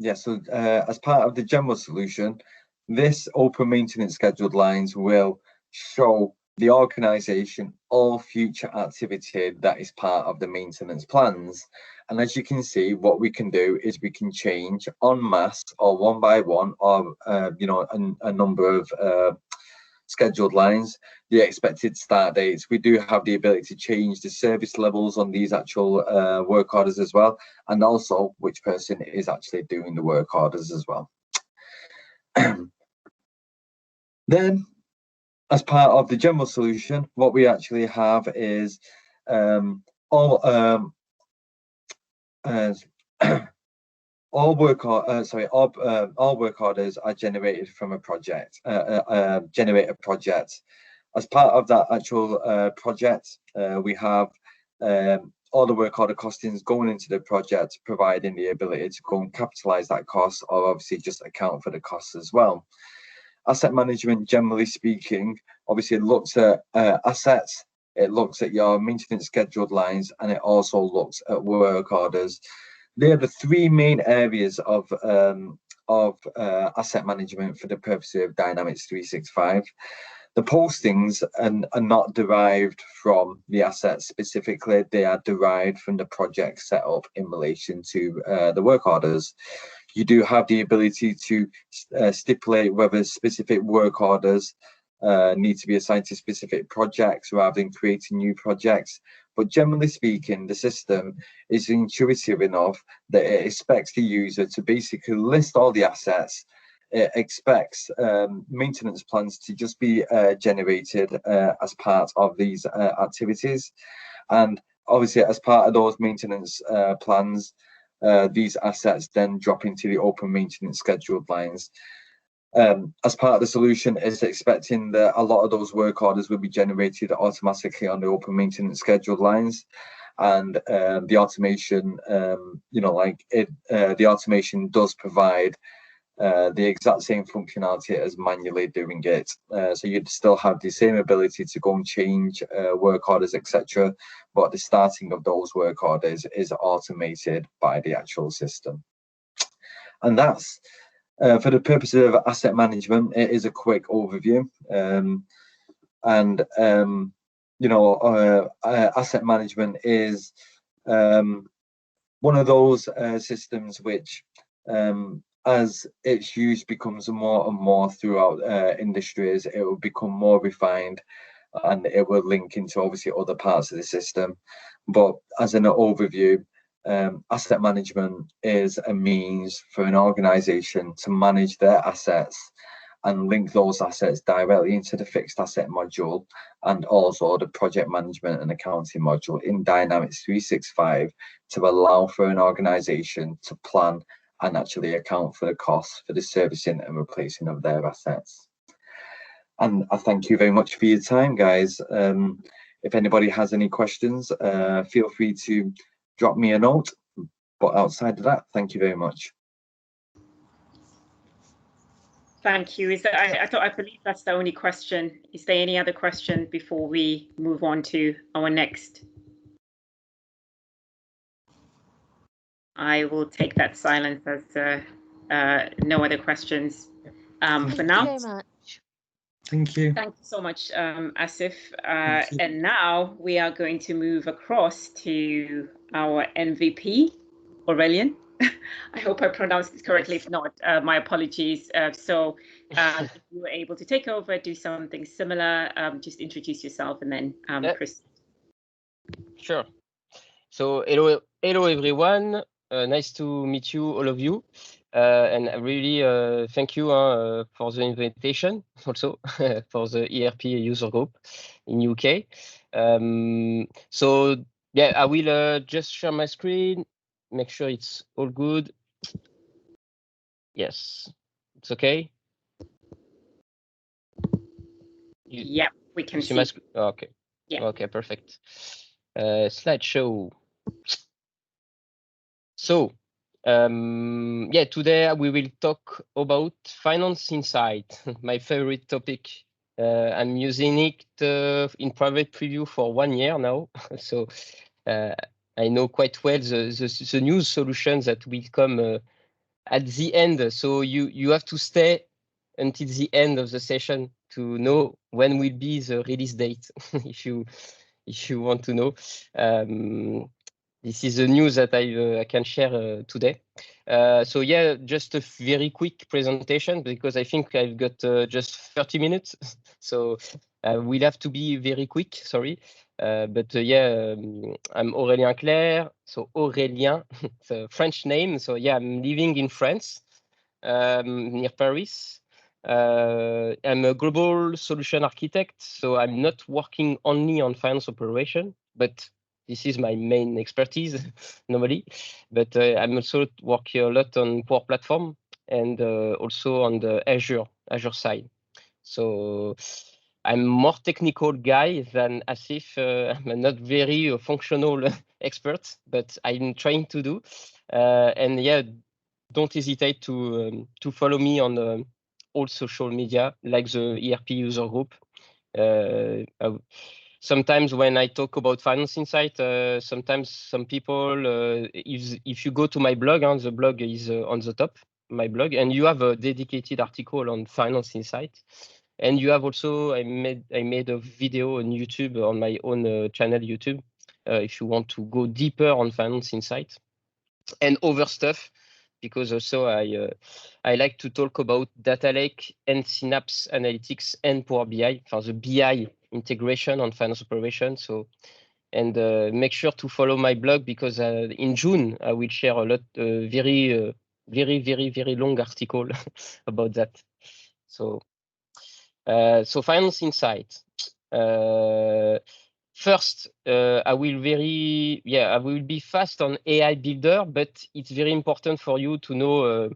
as part of the general solution, this open maintenance scheduled lines will show the organisation all future activity that is part of the maintenance plans. And as you can see, what we can do is we can change en masse or one by one, or a number of scheduled lines, the expected start dates. We do have the ability to change the service levels on these actual work orders as well, and also which person is actually doing the work orders as well. Then, as part of the general solution, what we actually have is all work orders are generated from a project. Generate a project. As part of that actual project, we have all the work order costings going into the project, providing the ability to go and capitalize that cost, or obviously just account for the costs as well. Asset management, generally speaking, obviously it looks at assets, it looks at your maintenance scheduled lines, and it also looks at work orders. They are the three main areas of asset management for the purpose of Dynamics 365. The postings are not derived from the assets specifically, they are derived from the project set up in relation to the work orders. You do have the ability to stipulate whether specific work orders need to be assigned to specific projects rather than creating new projects. but generally speaking, the system is intuitive enough that it expects the user to basically list all the assets. It expects maintenance plans to just be generated as part of these activities. And obviously, as part of those maintenance plans, these assets then drop into the open maintenance scheduled lines. As part of the solution, it's expecting that a lot of those work orders will be generated automatically on the open maintenance scheduled lines. And the automation, the automation does provide the exact same functionality as manually doing it. So you'd still have the same ability to go and change work orders, etc. But the starting of those work orders is automated by the actual system. And that's for the purpose of asset management. It is a quick overview. Asset management is one of those systems which, as its use becomes more and more throughout industries, it will become more refined, and it will link into obviously other parts of the system. But as an overview, asset management is a means for an organization to manage their assets and link those assets directly into the fixed asset module and also the project management and accounting module in Dynamics 365 to allow for an organization to plan and actually account for the costs for the servicing and replacing of their assets. And I thank you very much for your time, guys. If anybody has any questions, feel free to drop me a note. But outside of that, thank you very much. Thank you. I believe that's the only question. Is there any other question before we move on to our next? I will take that silence as no other questions for now. Thank you very much. Thank you. Thank you so much, Asif. And now we are going to move across to our MVP, Aurélien. I hope I pronounced it correctly. If not, my apologies. If you were able to take over, do something similar, just introduce yourself and then Chris. Sure. So hello everyone. Nice to meet you, all of you. And really thank you for the invitation, also for the ERP user group in UK. So yeah, I will just share my screen, make sure it's all good. Yes, it's okay. Yeah, we can see. My screen. Oh, okay. Yeah. Okay, perfect. Slideshow. So yeah, today we will talk about Finance Insight, my favorite topic. I'm using it in private preview for 1 year now. So I know quite well the new solutions that will come at the end. So you have to stay until the end of the session to know when will be the release date, if you want to know. This is the news that I can share today. So yeah, just a very quick presentation because I think I've got just 30 minutes. So we'll have to be very quick, sorry. Yeah, I'm Aurélien Clere. So Aurélien, it's a French name. So yeah, I'm living in France, near Paris. I'm a global solution architect. So I'm not working only on finance operation, but this is my main expertise normally, but I'm also working a lot on Power Platform and also on the Azure side. So I'm more technical guy than Asif. I'm not very functional expert, but I'm trying to do. And yeah, don't hesitate to follow me on all social media like the ERP user group. Sometimes when I talk about Finance Insight, sometimes some people, if you go to my blog, the blog is on the top, my blog, and you have a dedicated article on Finance Insight. And you have also, I made a video on YouTube, on my own channel YouTube, if you want to go deeper on Finance Insight and other stuff, because also I like to talk about data lake and Synapse Analytics and Power BI for the BI integration on finance operation. So And make sure to follow my blog because in June I will share a lot, very long article about that. So, so Finance Insight. First, I will be fast on AI Builder, but it's very important for you to know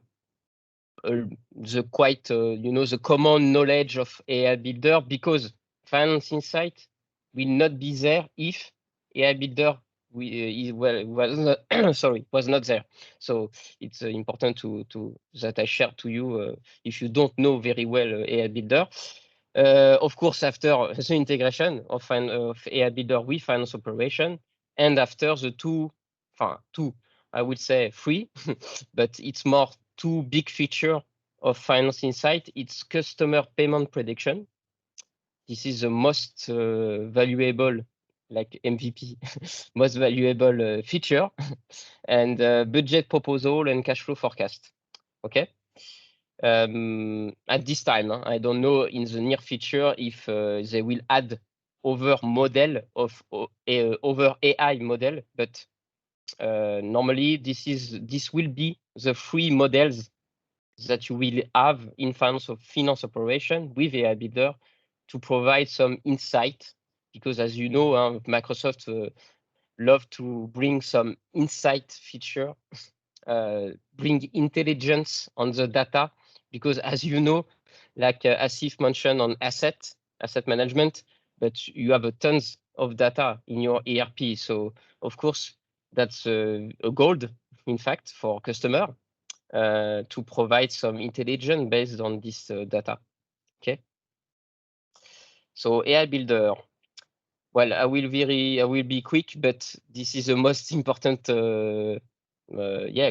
the common knowledge of AI Builder, because Finance Insight will not be there if AI Builder was not there. So it's important that I share to you if you don't know very well AI Builder. Of course, after the integration of AI Builder with Finance Operation, and after the two, I would say three, but it's more two big feature of Finance Insight. It's customer payment prediction. This is the most valuable, like MVP, most valuable feature, and budget proposal and cash flow forecast. Okay. At this time, I don't know in the near future if they will add over AI model, but normally this will be the free models that you will have in finance operation with AI Builder to provide some insight, because as you know, Microsoft love to bring some insight feature, bring intelligence on the data, because as you know, like Asif mentioned on asset management, but you have tons of data in your ERP. So of course, that's a gold, in fact, for customer to provide some intelligence based on this data. Okay. So AI Builder. Well, I will be quick, but this is the most important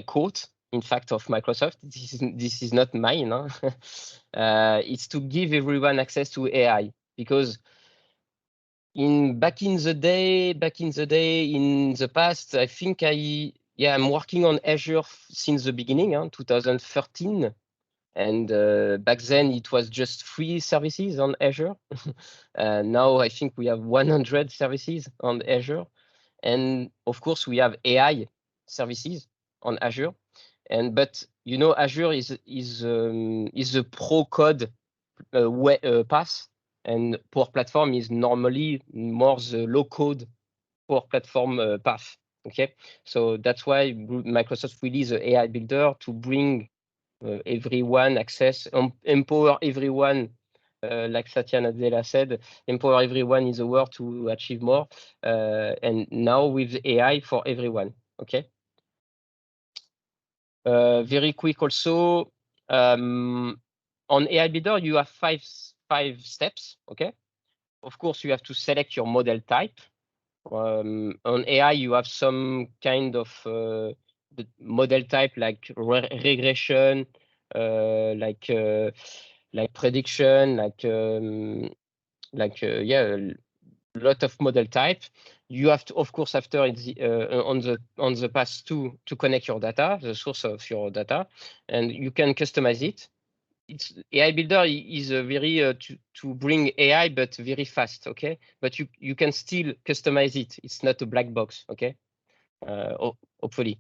quote, in fact, of Microsoft. This is not mine. It's to give everyone access to AI, because back in the past, I think I'm working on Azure since the beginning, 2013. And back then it was just free services on Azure. Now I think we have 100 services on Azure. And of course we have AI services on Azure. But you know, Azure is a pro code path, and Power Platform is normally more the low code Power Platform path. Okay, so that's why Microsoft released the AI Builder to bring everyone access, empower everyone, like Satya Nadella said, empower everyone in the world to achieve more, and now with AI for everyone. Okay. Very quick also, on AI Builder you have five steps. Okay. Of course you have to select your model type. On AI you have some kind of the model type like regression, like prediction, a lot of model type. You have to, of course, after it's on the path to connect your data, the source of your data, and you can customize it. It's AI Builder is a very to bring AI, but very fast. Okay, but you can still customize it. It's not a black box. Okay. Hopefully.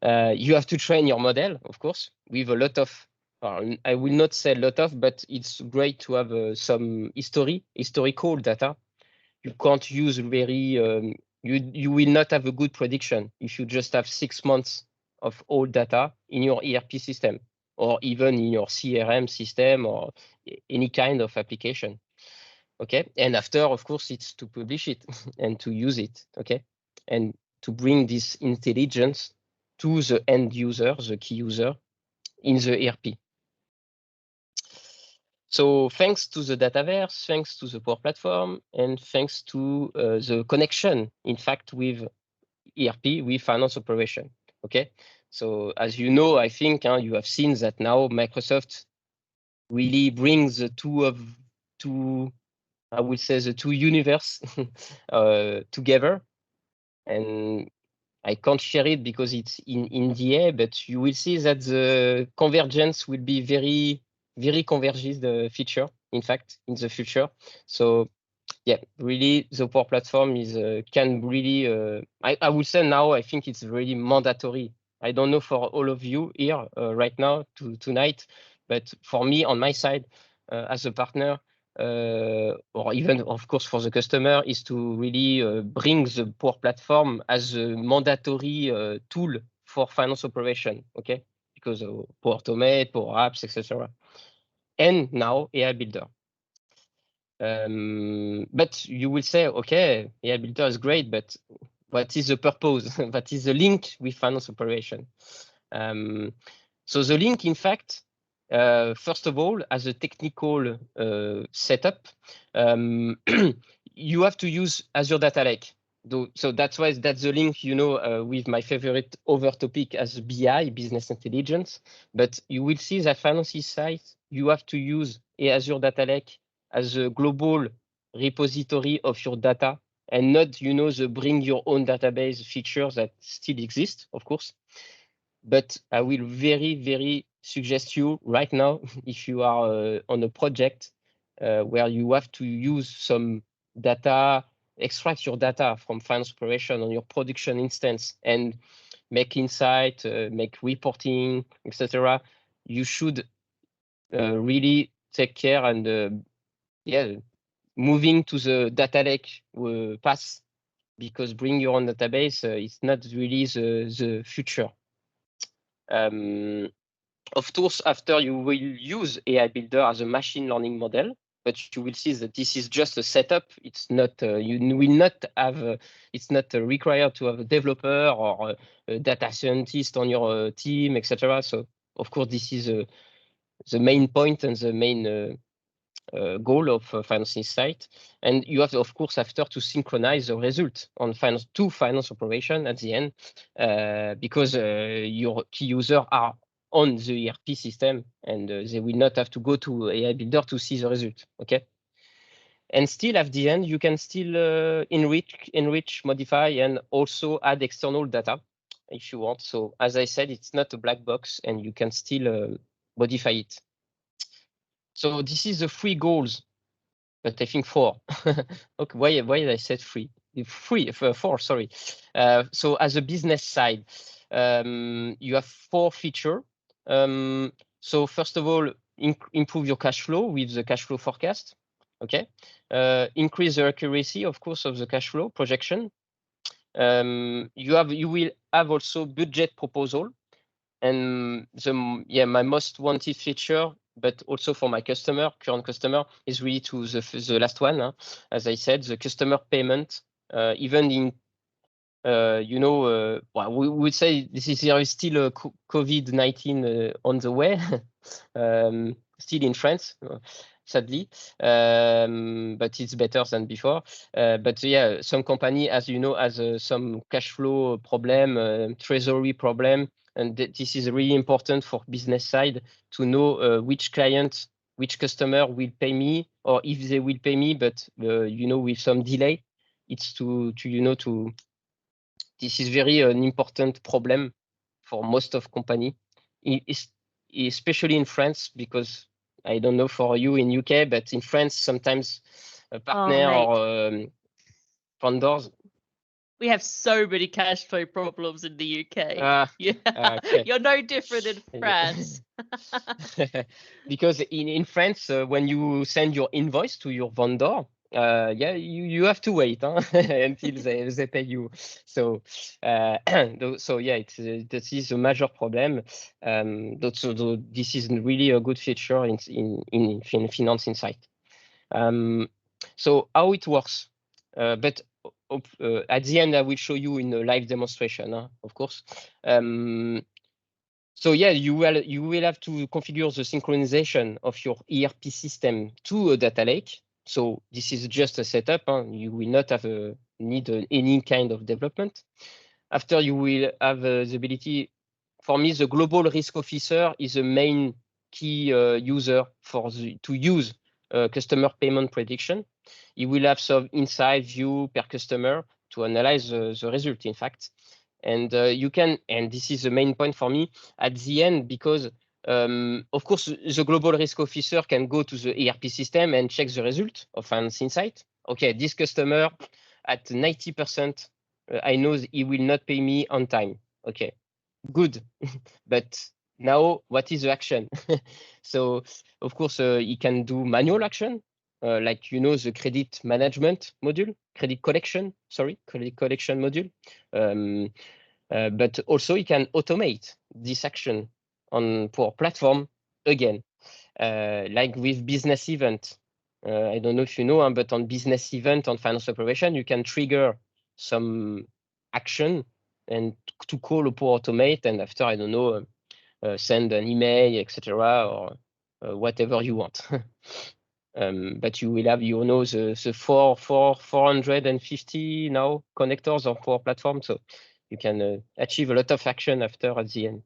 You have to train your model, of course, with a lot of, I will not say a lot of, but it's great to have some historical data. You can't use very, you will not have a good prediction if you just have 6 months of old data in your ERP system, or even in your CRM system, or any kind of application. Okay, and after, of course, it's to publish it and to use it. Okay, and to bring this intelligence to the end user, the key user in the ERP. So thanks to the Dataverse, thanks to the Power Platform, and thanks to the connection, in fact, with ERP, with finance operation. Okay, so as you know, I think you have seen that now Microsoft really brings the two, I would say, the two universe together. And I can't share it because it's in NDA, but you will see that the convergence will be very, very converged feature, in fact, in the future. So yeah, really, the Power Platform is can really. I would say now I think it's really mandatory. I don't know for all of you here right now tonight, but for me on my side as a partner, or even of course for the customer, is to really bring the Power Platform as a mandatory tool for finance operation. Okay, because of Power Automate, Power Apps, etc. And now AI Builder. But you will say, okay, AI Builder is great, but what is the purpose? What is the link with finance operation? So the link, in fact, first of all, as a technical setup, you have to use Azure Data Lake. So that's why that's the link, with my favorite other topic as BI, business intelligence. But you will see that finance side, you have to use Azure Data Lake as a global repository of your data, and not, the bring your own database features that still exist, of course. But I will very, very suggest you right now, if you are on a project where you have to use some data, extract your data from finance operation on your production instance and make insight, make reporting, etc. You should really take care and moving to the data lake path, because bring your own database is not really the future. Of course, after you will use AI Builder as a machine learning model, but you will see that this is just a setup. It's not you will not have. It's not required to have a developer or a data scientist on your team, etc. So of course, this is the main point and the main goal of Finance Insight. And you have, of course, after to synchronize the result on finance operation at the end, because your key users are on the ERP system, and they will not have to go to AI Builder to see the result. Okay. And still at the end, you can still enrich, modify, and also add external data if you want. So as I said, it's not a black box, and you can still modify it. So this is the 3 goals, but I think 4. Okay, why did I say 3? 4, sorry. So as a business side, you have 4 features. So first of all, improve your cash flow with the cash flow forecast. Okay. Increase the accuracy, of course, of the cash flow projection. You will have also budget proposal. And my most wanted feature, but also for my current customer, is really to the last one. As I said, the customer payment, even in, well, we would say there is still a COVID-19 on the way, still in France, sadly, but it's better than before. But yeah, some company, as you know, has some cash flow problem, treasury problem. And this is really important for business side to know which client, which customer will pay me, or if they will pay me, but with some delay. It's this is very an important problem for most of company, especially in France, because I don't know for you in UK, but in France sometimes a partner or vendors. We have so many cash flow problems in the UK. Okay. You're no different in France. Because in France, when you send your invoice to your vendor, you have to wait until they pay you. So this is a major problem. So this is really a good feature in Finance Insight. So how it works, but at the end I will show you in a live demonstration, of course. So yeah, you will have to configure the synchronization of your ERP system to a data lake. So this is just a setup. You will not have need any kind of development. After, you will have the ability. For me, the global risk officer is the main key user to use customer payment prediction. He will have some inside view per customer to analyze the result, in fact. And you can, and this is the main point for me at the end, because of course the global risk officer can go to the ERP system and check the result of Finance Insight, okay, this customer at 90%, I know he will not pay me on time. Okay, good. But now what is the action? So of course, he can do manual action, like, you know, the credit management module, credit collection module. But also he can automate this action on Power Platform again, like with business event. I don't know if you know, but on business event on finance operation, you can trigger some action and to call a Power Automate, and after, I don't know, send an email, etc., or whatever you want. But you will have, you know, the 450 now connectors on Power Platform, so you can achieve a lot of action after at the end.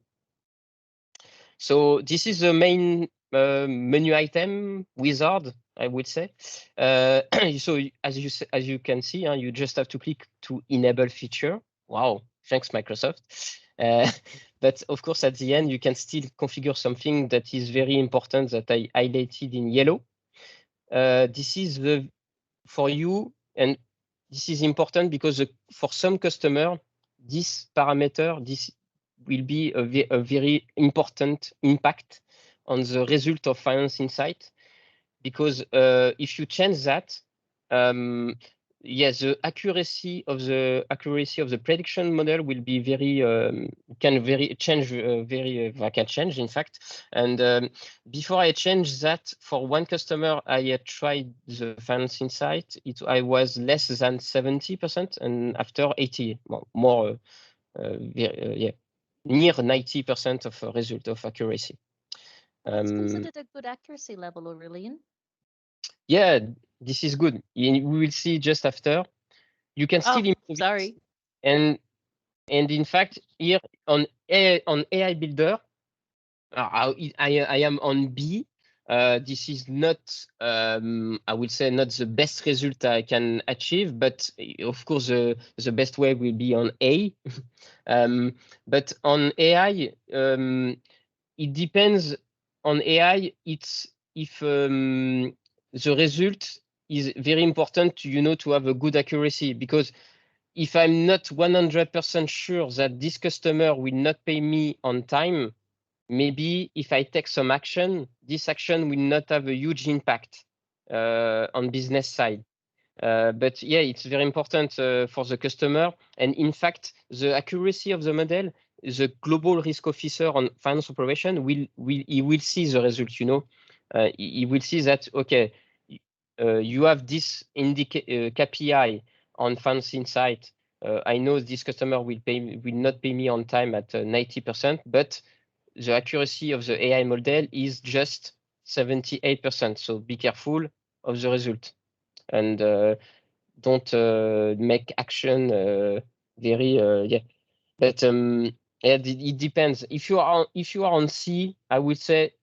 So this is the main menu item wizard, I would say. So as you can see, you just have to click to enable feature. Wow, thanks Microsoft. But of course, at the end, you can still configure something that is very important that I highlighted in yellow. This is for you, and this is important because for some customer, this parameter, this will be a very important impact on the result of Finance Insight, because if you change that, yes, the accuracy of the prediction model will be can change, in fact. And before I change that, for one customer, I tried the Finance Insight. I was less than 70%, and after 80, more, near 90% of result of accuracy. That's considered a good accuracy level, Aurélien. Yeah, this is good. We will see just after. You can still improve. Sorry. And in fact, here on AI Builder, I am on B. This is not, I would say, not the best result I can achieve, but of course the best way will be on A. But on AI, it depends. On AI, it's if the result is very important to, you know, to have a good accuracy, because if I'm not 100% sure that this customer will not pay me on time, maybe if I take some action, this action will not have a huge impact on business side. But yeah, it's very important for the customer. And in fact, the accuracy of the model, the global risk officer on finance operation will see the result, you know. He will see that, okay, you have this KPI on Finance Insight. I know this customer will not pay me on time at 90%, but the accuracy of the AI model is just 78%. So be careful of the result, and don't make action very yeah. But it depends. If you are on C, I would say,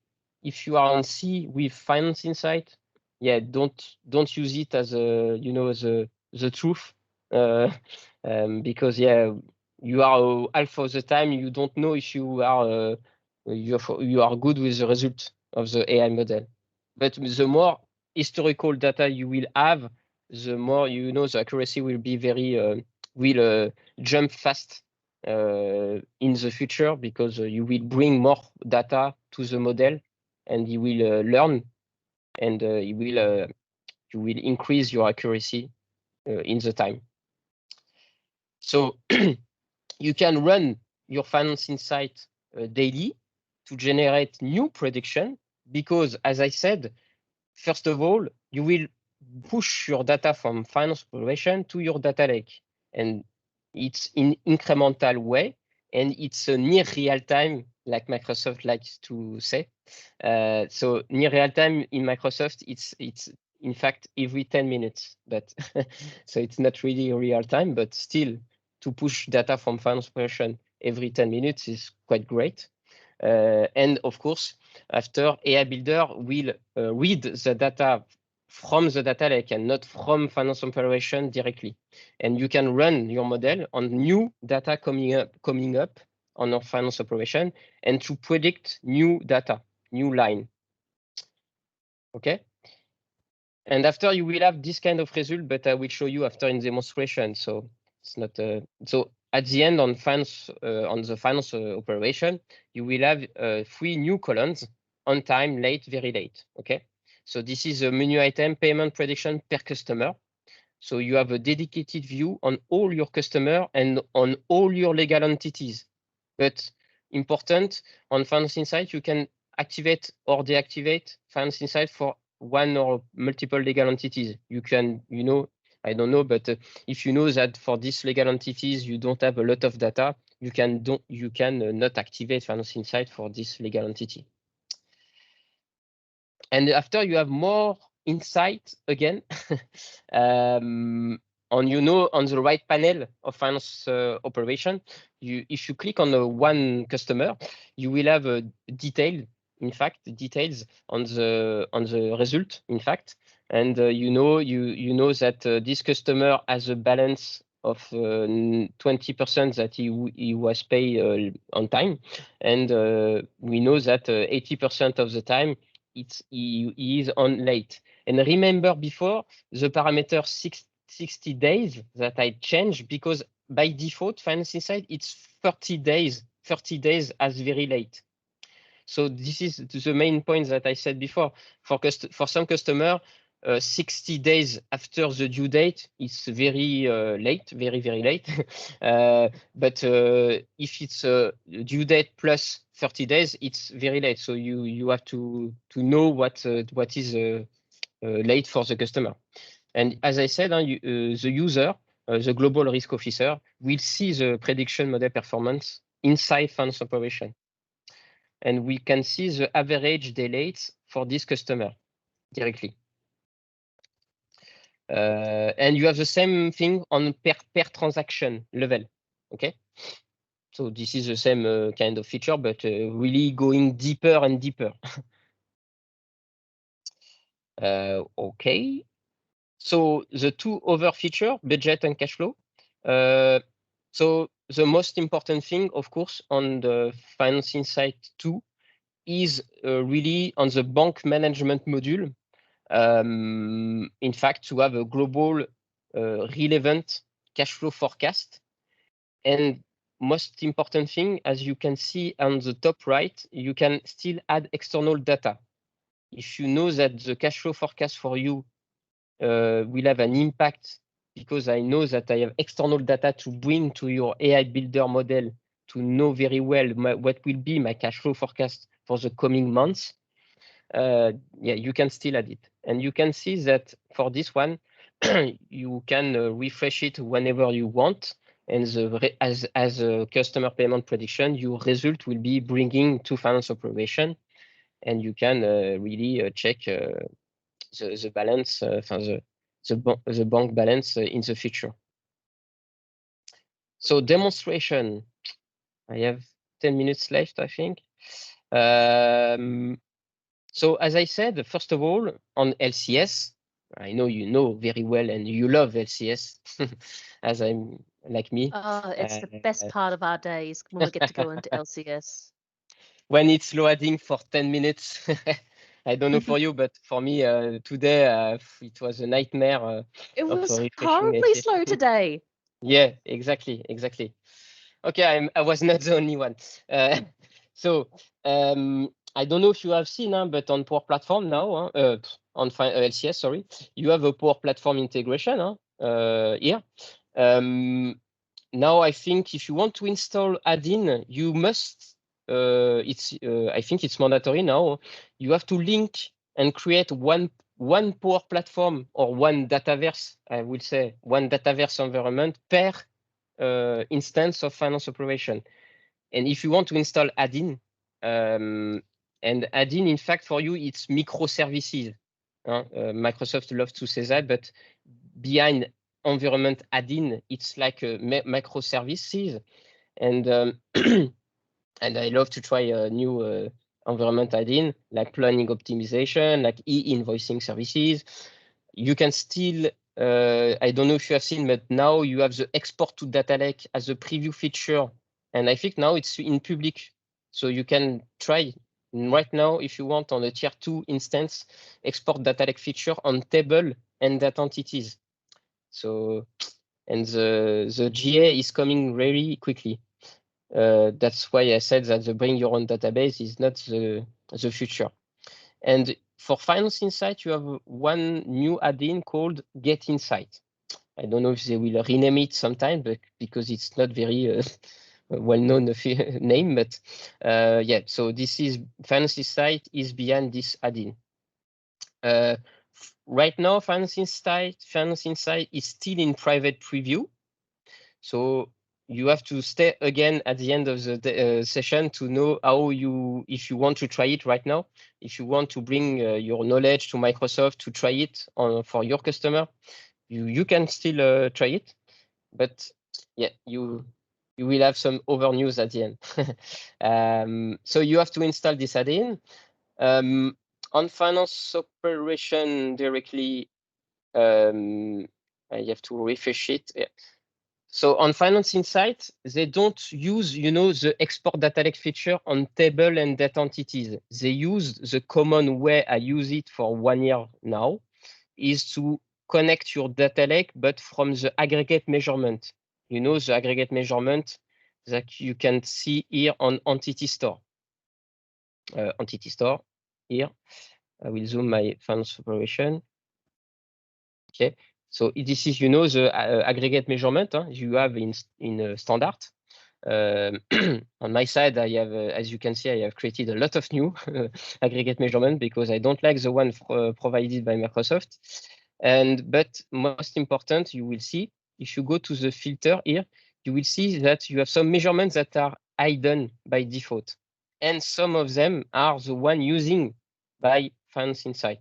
if you are on C with Finance Insight, yeah, don't use it as a, you know, the truth, because yeah, you are half of the time you don't know if you are good with the result of the AI model. But the more historical data you will have, the more, you know, the accuracy will be very will jump fast in the future, because you will bring more data to the model, and you will learn, and you will increase your accuracy in the time. So you can run your Finance Insight daily to generate new prediction, because, as I said, first of all, you will push your data from finance operation to your data lake, and it's in incremental way, and it's a near real time, like Microsoft likes to say. So near real time in Microsoft, it's in fact every 10 minutes, but so it's not really real time, but still, to push data from finance operation every 10 minutes is quite great. And of course, after, AI Builder will read the data from the data lake and not from finance operation directly. And you can run your model on new data coming up on our finance operation, and to predict new data, new line. Okay. And after you will have this kind of result, but I will show you after in demonstration. So it's not so at the end on the finance operation, you will have 3 new columns: on time, late, very late. Okay. So this is a menu item payment prediction per customer. So you have a dedicated view on all your customer and on all your legal entities. But important, on Finance Insight, you can activate or deactivate Finance Insight for one or multiple legal entities. You can, I don't know, but if you know that for these legal entities you don't have a lot of data, you can not activate Finance Insight for this legal entity. And after you have more insight again on the right panel of finance operation, if you click on one customer, you will have a details on the result, in fact. And you know that this customer has a balance of 20% that he was paid on time, and we know that 80% of the time he is on late. And remember before the parameter 60 days that I changed, because by default Finance Insight it's 30 days as very late. So this is the main point that I said before. For some customer, 60 days after the due date, it's very late, very late. But if it's due date plus 30 days, it's very late. So you have to know what is late for the customer. And as I said, the user, the global risk officer, will see the prediction model performance inside finance operation. And we can see the average delays for this customer directly. And you have the same thing on per transaction level. Okay, so this is the same kind of feature, but really going deeper and deeper. Okay, so the 2 other feature, budget and cash flow. So the most important thing, of course, on the Finance Insight 2 is really on the bank management module. In fact, to have a global relevant cash flow forecast. And most important thing, as you can see on the top right, you can still add external data. If you know that the cash flow forecast for you will have an impact, because I know that I have external data to bring to your AI builder model to know very well what will be my cash flow forecast for the coming months, you can still add it. And you can see that for this one, you can refresh it whenever you want. And as a customer payment prediction, your result will be bringing to finance operation, and you can really check the balance, the bank balance in the future. So demonstration, I have 10 minutes left, I think. So as I said, first of all, on LCS, I know you know very well and you love LCS, as I'm like me. Oh, it's the best part of our days when we get to go into LCS. When it's loading for 10 minutes. I don't know for you, but for me today it was a nightmare. It was horribly slow today. Yeah, exactly. Okay, I was not the only one. So I don't know if you have seen, but on Power Platform now, on LCS, sorry, you have a Power Platform integration here. Now I think if you want to install add-in, you must. I think it's mandatory now. You have to link and create one Power Platform or one Dataverse. I will say one Dataverse environment per instance of finance operation. And if you want to install add-in, and add-in, in fact, for you, it's microservices. Microsoft loves to say that, but behind environment add-in, it's like microservices. And and I love to try a new environment add-in, like planning optimization, like e-invoicing services. You can still, I don't know if you have seen, but now you have the export to data lake as a preview feature. And I think now it's in public. So you can try right now, if you want on a tier 2 instance, export data lake feature on table and data entities. So, and the GA is coming very quickly. That's why I said that the bring your own database is not the future. And for Finance Insight, you have one new add-in called Get Insight. I don't know if they will rename it sometime, but because it's not very well-known name, but yeah, so this is Finance Insight is behind this add-in. Right now, Finance Insight is still in private preview. So you have to stay again at the end of the session to know how if you want to try it right now, if you want to bring your knowledge to Microsoft to try it for your customer, you can still try it, but yeah, you will have some over news at the end. So you have to install this add-in. On finance operation directly, I have to refresh it. Yeah. So on Finance Insight, they don't use, the export data lake feature on table and data entities. They use the common way I use it for 1 year now, is to connect your data lake, but from the aggregate measurement. The aggregate measurement that you can see here on Entity Store. Entity Store, here. I will zoom my finance operation. Okay. So this is, the aggregate measurement you have in standard. On my side, I have, as you can see, I have created a lot of new aggregate measurement because I don't like the one provided by Microsoft. But most important, you will see, if you go to the filter here, you will see that you have some measurements that are hidden by default. And some of them are the one using by Finance Insight.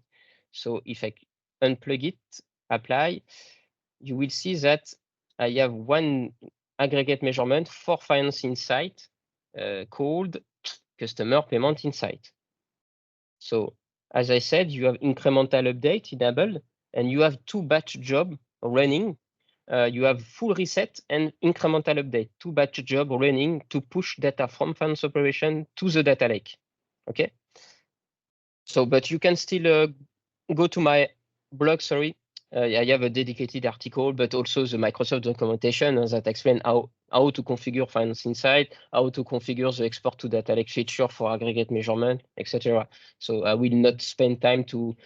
So if I unplug it, apply, you will see that I have one aggregate measurement for Finance Insight called Customer Payment Insight. So as I said, you have incremental update enabled, and you have 2 batch job running. You have full reset and incremental update, 2 batch job running to push data from finance operation to the data lake. Okay. So, but you can still go to my blog, sorry. I have a dedicated article, but also the Microsoft documentation that explain how to configure Finance Insight, how to configure the export to data lake feature for aggregate measurement, etc. So I will not spend time to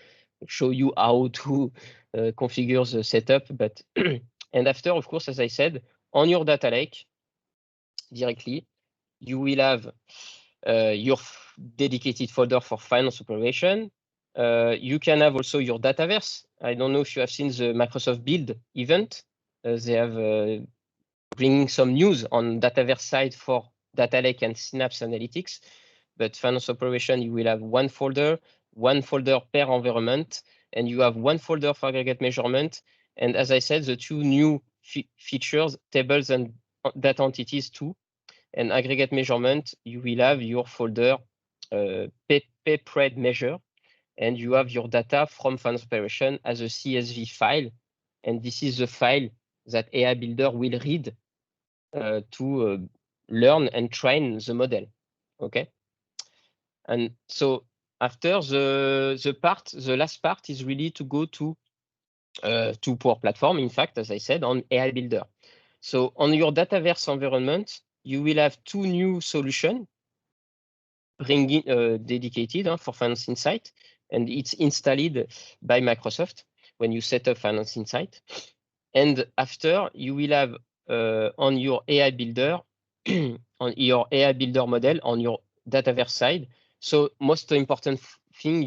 show you how to configure the setup, but and after, of course, as I said, on your data lake directly, you will have your dedicated folder for finance operation. You can have also your Dataverse. I don't know if you have seen the Microsoft Build event. They have bringing some news on Dataverse side for data lake and Synapse Analytics. But finance operation, you will have one folder per environment, and you have one folder for aggregate measurement. And as I said, the 2 new features, tables and data entities too. And aggregate measurement, you will have your folder pay-pred measure, and you have your data from finance operation as a CSV file. And this is the file that AI Builder will read to learn and train the model. Okay. And so after the last part is really to go to Power Platform, in fact, as I said, on AI Builder. So on your Dataverse environment, you will have 2 new solutions bringing dedicated for Finance Insight, and it's installed by Microsoft when you set up Finance Insight. And after, you will have on your AI Builder, on your AI Builder model, on your Dataverse side. So most important thing,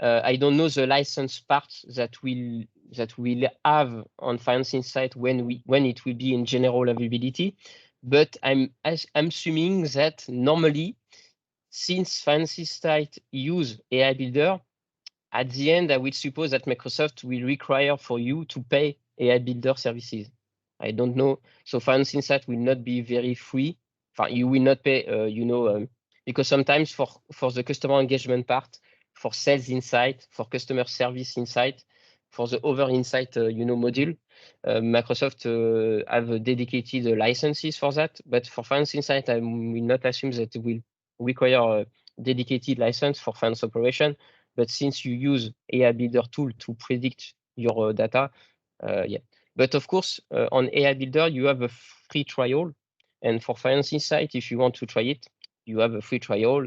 I don't know the license part that we'll have on Finance Insight when it will be in general availability, but I'm assuming that normally, since Finance Insight use AI Builder, at the end, I will suppose that Microsoft will require for you to pay AI Builder services. I don't know. So Finance Insight will not be very free. You will not pay, because sometimes for the customer engagement part, for sales insight, for customer service insight, for the other insight, module, Microsoft have dedicated licenses for that. But for Finance Insight, I will not assume that it will require dedicated license for finance operation. But since you use AI Builder tool to predict your data, yeah. But of course, on AI Builder, you have a free trial. And for Finance Insight, if you want to try it, you have a free trial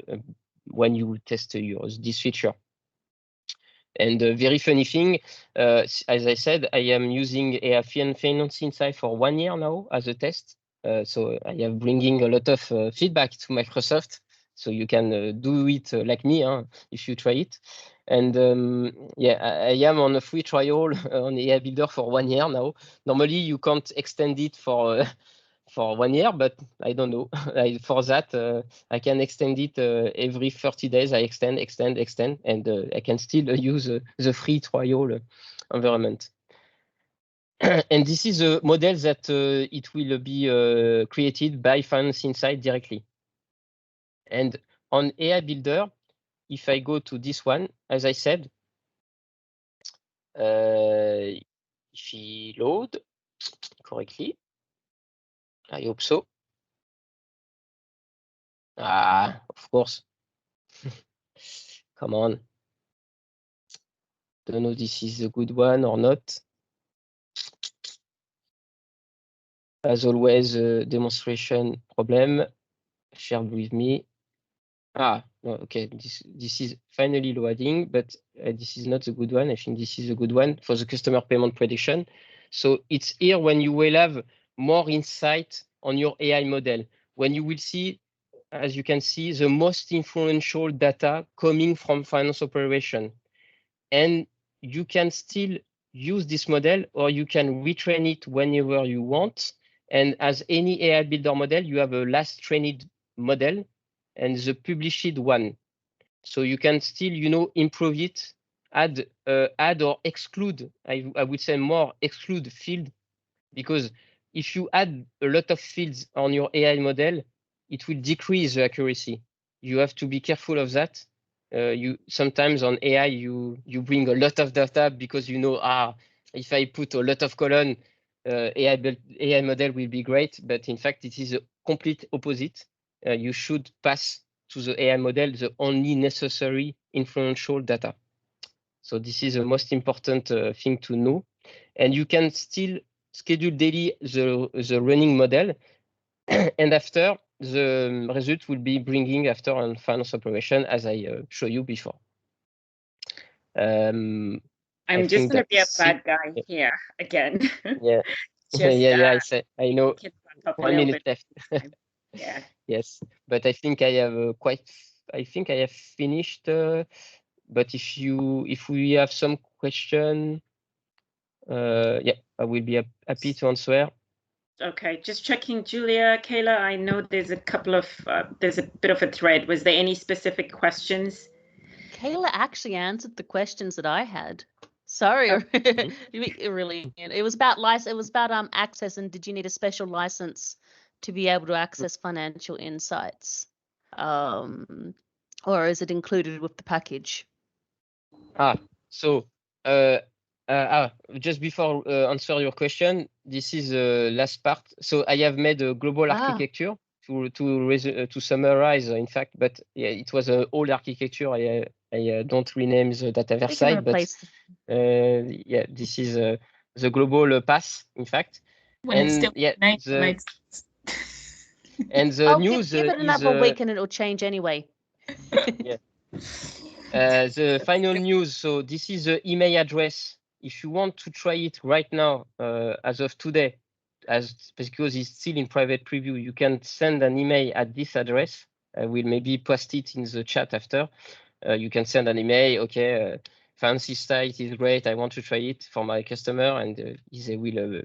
when you test this feature. And a very funny thing, as I said, I am using AI Finance Insight for 1 year now as a test. So I am bringing a lot of feedback to Microsoft. So you can do it like me if you try it. And yeah, I am on a free trial on AI Builder for 1 year now. Normally, you can't extend it for 1 year, but I don't know. For that, I can extend it every 30 days. I extend, and I can still use the free trial environment. And this is a model that it will be created by Finance Insight directly. And on AI Builder, if I go to this one, as I said, if he load correctly, I hope so. Ah, of course. Come on. Don't know this is a good one or not. As always, demonstration problem shared with me. Ah, no, okay, this is finally loading, but this is not the good one. I think this is a good one for the customer payment prediction. So it's here when you will have more insight on your AI model, when you will see, as you can see, the most influential data coming from finance operation. And you can still use this model, or you can retrain it whenever you want. And as any AI Builder model, you have a last trained model and the published one. So you can still, improve it, add or exclude. I would say more exclude field, because if you add a lot of fields on your AI model, it will decrease the accuracy. You have to be careful of that. You sometimes on AI you bring a lot of data because if I put a lot of column, AI model will be great, but in fact it is a complete opposite. You should pass to the AI model the only necessary influential data. So this is the most important thing to know, and you can still schedule daily the running model, and after the result will be bringing after on finance operation, as I show you before. I'm just going to be a bad guy here again. Yeah. Just, I know. 1 minute left. Yeah. Yes, but I think I have I think I have finished. But if we have some question, yeah, I will be happy to answer. Okay, just checking, Julia, Kaila, I know there's a couple of, there's a bit of a thread. Was there any specific questions? Kaila actually answered the questions that I had. Sorry, really. It was about license. It was about access, and did you need a special license to be able to access financial insights, or is it included with the package? So just before answer your question, this is the last part. So I have made a global architecture to summarize, in fact, but yeah, it was an old architecture. I don't rename the dataverse side, but yeah, this is the global path, in fact. And yeah, and the news give it another week and it'll change anyway. Yeah. The final news. So this is the email address. If you want to try it right now, as of today, because it's still in private preview, you can send an email at this address. I will maybe post it in the chat after. You can send an email. Okay, fancy site is great. I want to try it for my customer, and they will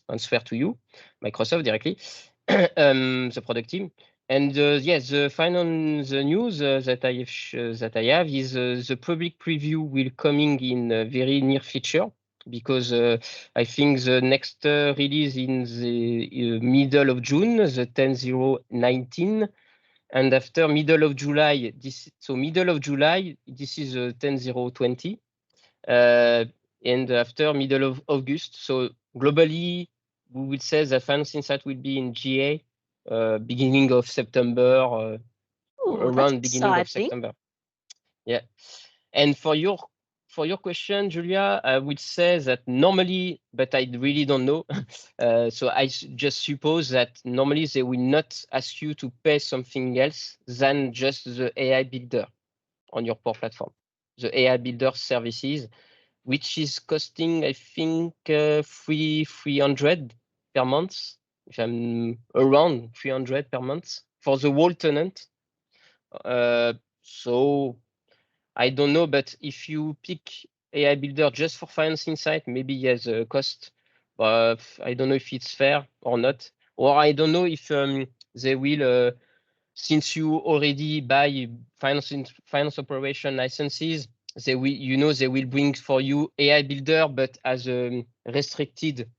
answer to you, Microsoft directly, the product team. And yes, the news that I have is the public preview will coming in very near future, because I think the next release in the middle of June, the 10/0/19, and after middle of July, middle of July, this is 10/0/20, and after middle of August. So globally, we will say that Finance Insight will be in GA beginning of September. around beginning of September. Yeah, and for your question, Julia, I would say that normally, but I really don't know. So I just suppose that normally they will not ask you to pay something else than just the AI builder on your core platform, the AI builder services, which is costing, I think, 300 per month, if I'm around 300 per month for the whole tenant. So I don't know, but if you pick AI Builder just for Finance Insight, maybe yes, a cost, but I don't know if it's fair or not. Or I don't know if they will, since you already buy finance operation licenses, they will, they will bring for you AI Builder, but as a restricted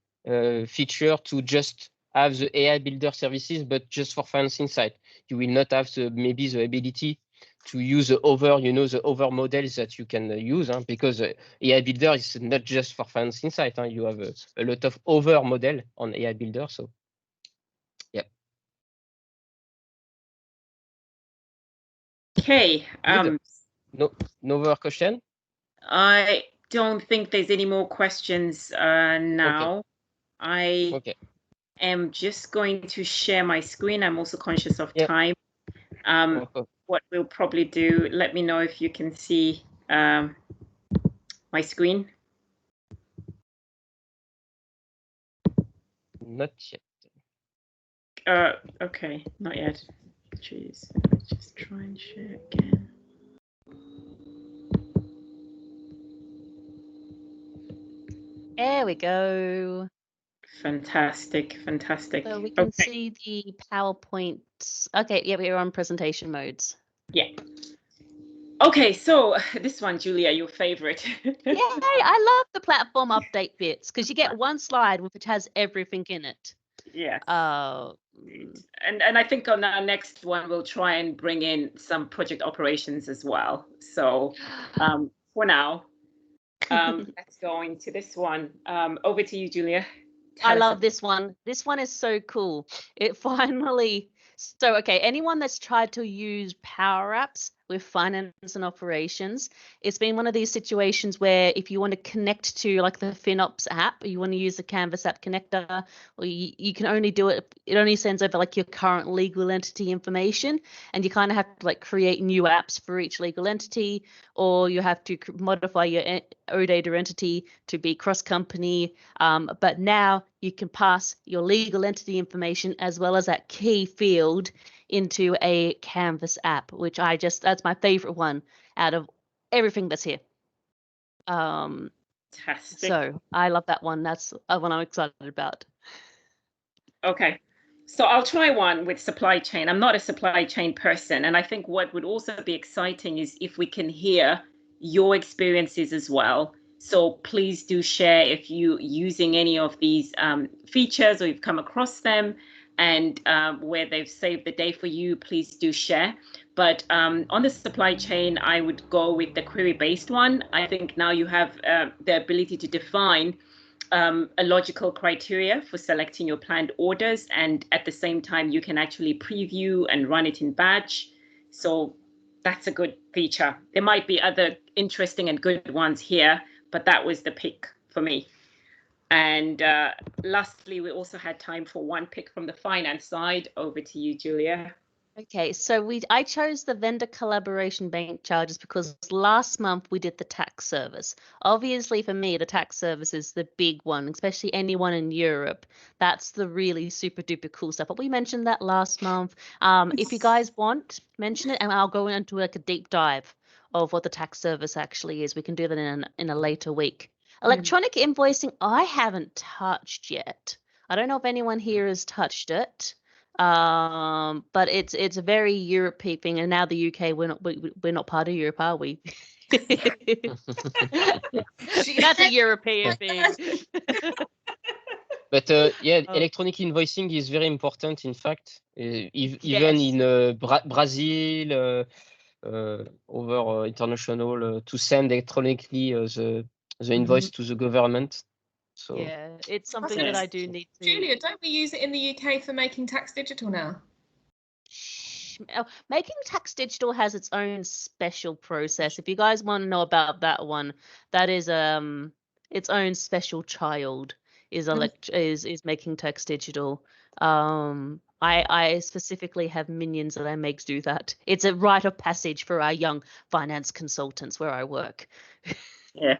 feature to just have the AI Builder services, but just for Finance Insight. You will not have maybe the ability to use the other models that you can use, because AI Builder is not just for Finance Insight. You have a lot of other model on AI Builder. So, yeah. Okay. No other question? I don't think there's any more questions now. Okay. I am just going to share my screen. I'm also conscious of time. What we'll probably do, let me know if you can see my screen. Not yet. Okay, not yet. Jeez, let's just try and share again. There we go. Fantastic. So we can see the PowerPoint. Okay, yeah, we're on presentation modes. Yeah. Okay, so this one, Julia, your favorite. Yay, I love the platform update bits because you get one slide which has everything in it. Yeah. Oh. And I think on our next one, we'll try and bring in some project operations as well. So for now, let's go into this one. Over to you, Julia. I love this one. This one is so cool. It finally, so okay, anyone that's tried to use Power Apps with finance and operations, it's been one of these situations where if you want to connect to like the FinOps app, you want to use the Canvas app connector, or you can only do it, it only sends over like your current legal entity information, and you kind of have to like create new apps for each legal entity, or you have to modify your OData entity to be cross-company, but now you can pass your legal entity information as well as that key field into a Canvas app, which that's my favorite one out of everything that's here. Fantastic. So I love that one. That's one I'm excited about. Okay. So I'll try one with supply chain. I'm not a supply chain person. And I think what would also be exciting is if we can hear your experiences as well. So please do share if you're using any of these features or you've come across them, and where they've saved the day for you, please do share. But on the supply chain, I would go with the query-based one. I think now you have the ability to define a logical criteria for selecting your planned orders, and at the same time, you can actually preview and run it in batch. So that's a good feature. There might be other interesting and good ones here, but that was the pick for me. And lastly, we also had time for one pick from the finance side. Over to you, Julia. Okay, so I chose the vendor collaboration bank charges because last month we did the tax service. Obviously, for me, the tax service is the big one, especially anyone in Europe. That's the really super duper cool stuff. But we mentioned that last month. If you guys want, mention it, and I'll go into like a deep dive of what the tax service actually is. We can do that in a later week. Electronic invoicing, I haven't touched yet. I don't know if anyone here has touched it. But it's a very European thing, and now the UK, we're not part of Europe, are we? That's a European thing. But electronic invoicing is very important. In fact, even in Brazil, over international, to send electronically the invoice to the government. So yeah, it's something that I do need to. Julia, don't we use it in the UK for making tax digital now? Making Tax Digital has its own special process. If you guys want to know about that one, that is its own special child is Making Tax Digital. I specifically have minions that I make do that. It's a rite of passage for our young finance consultants where I work. Yeah.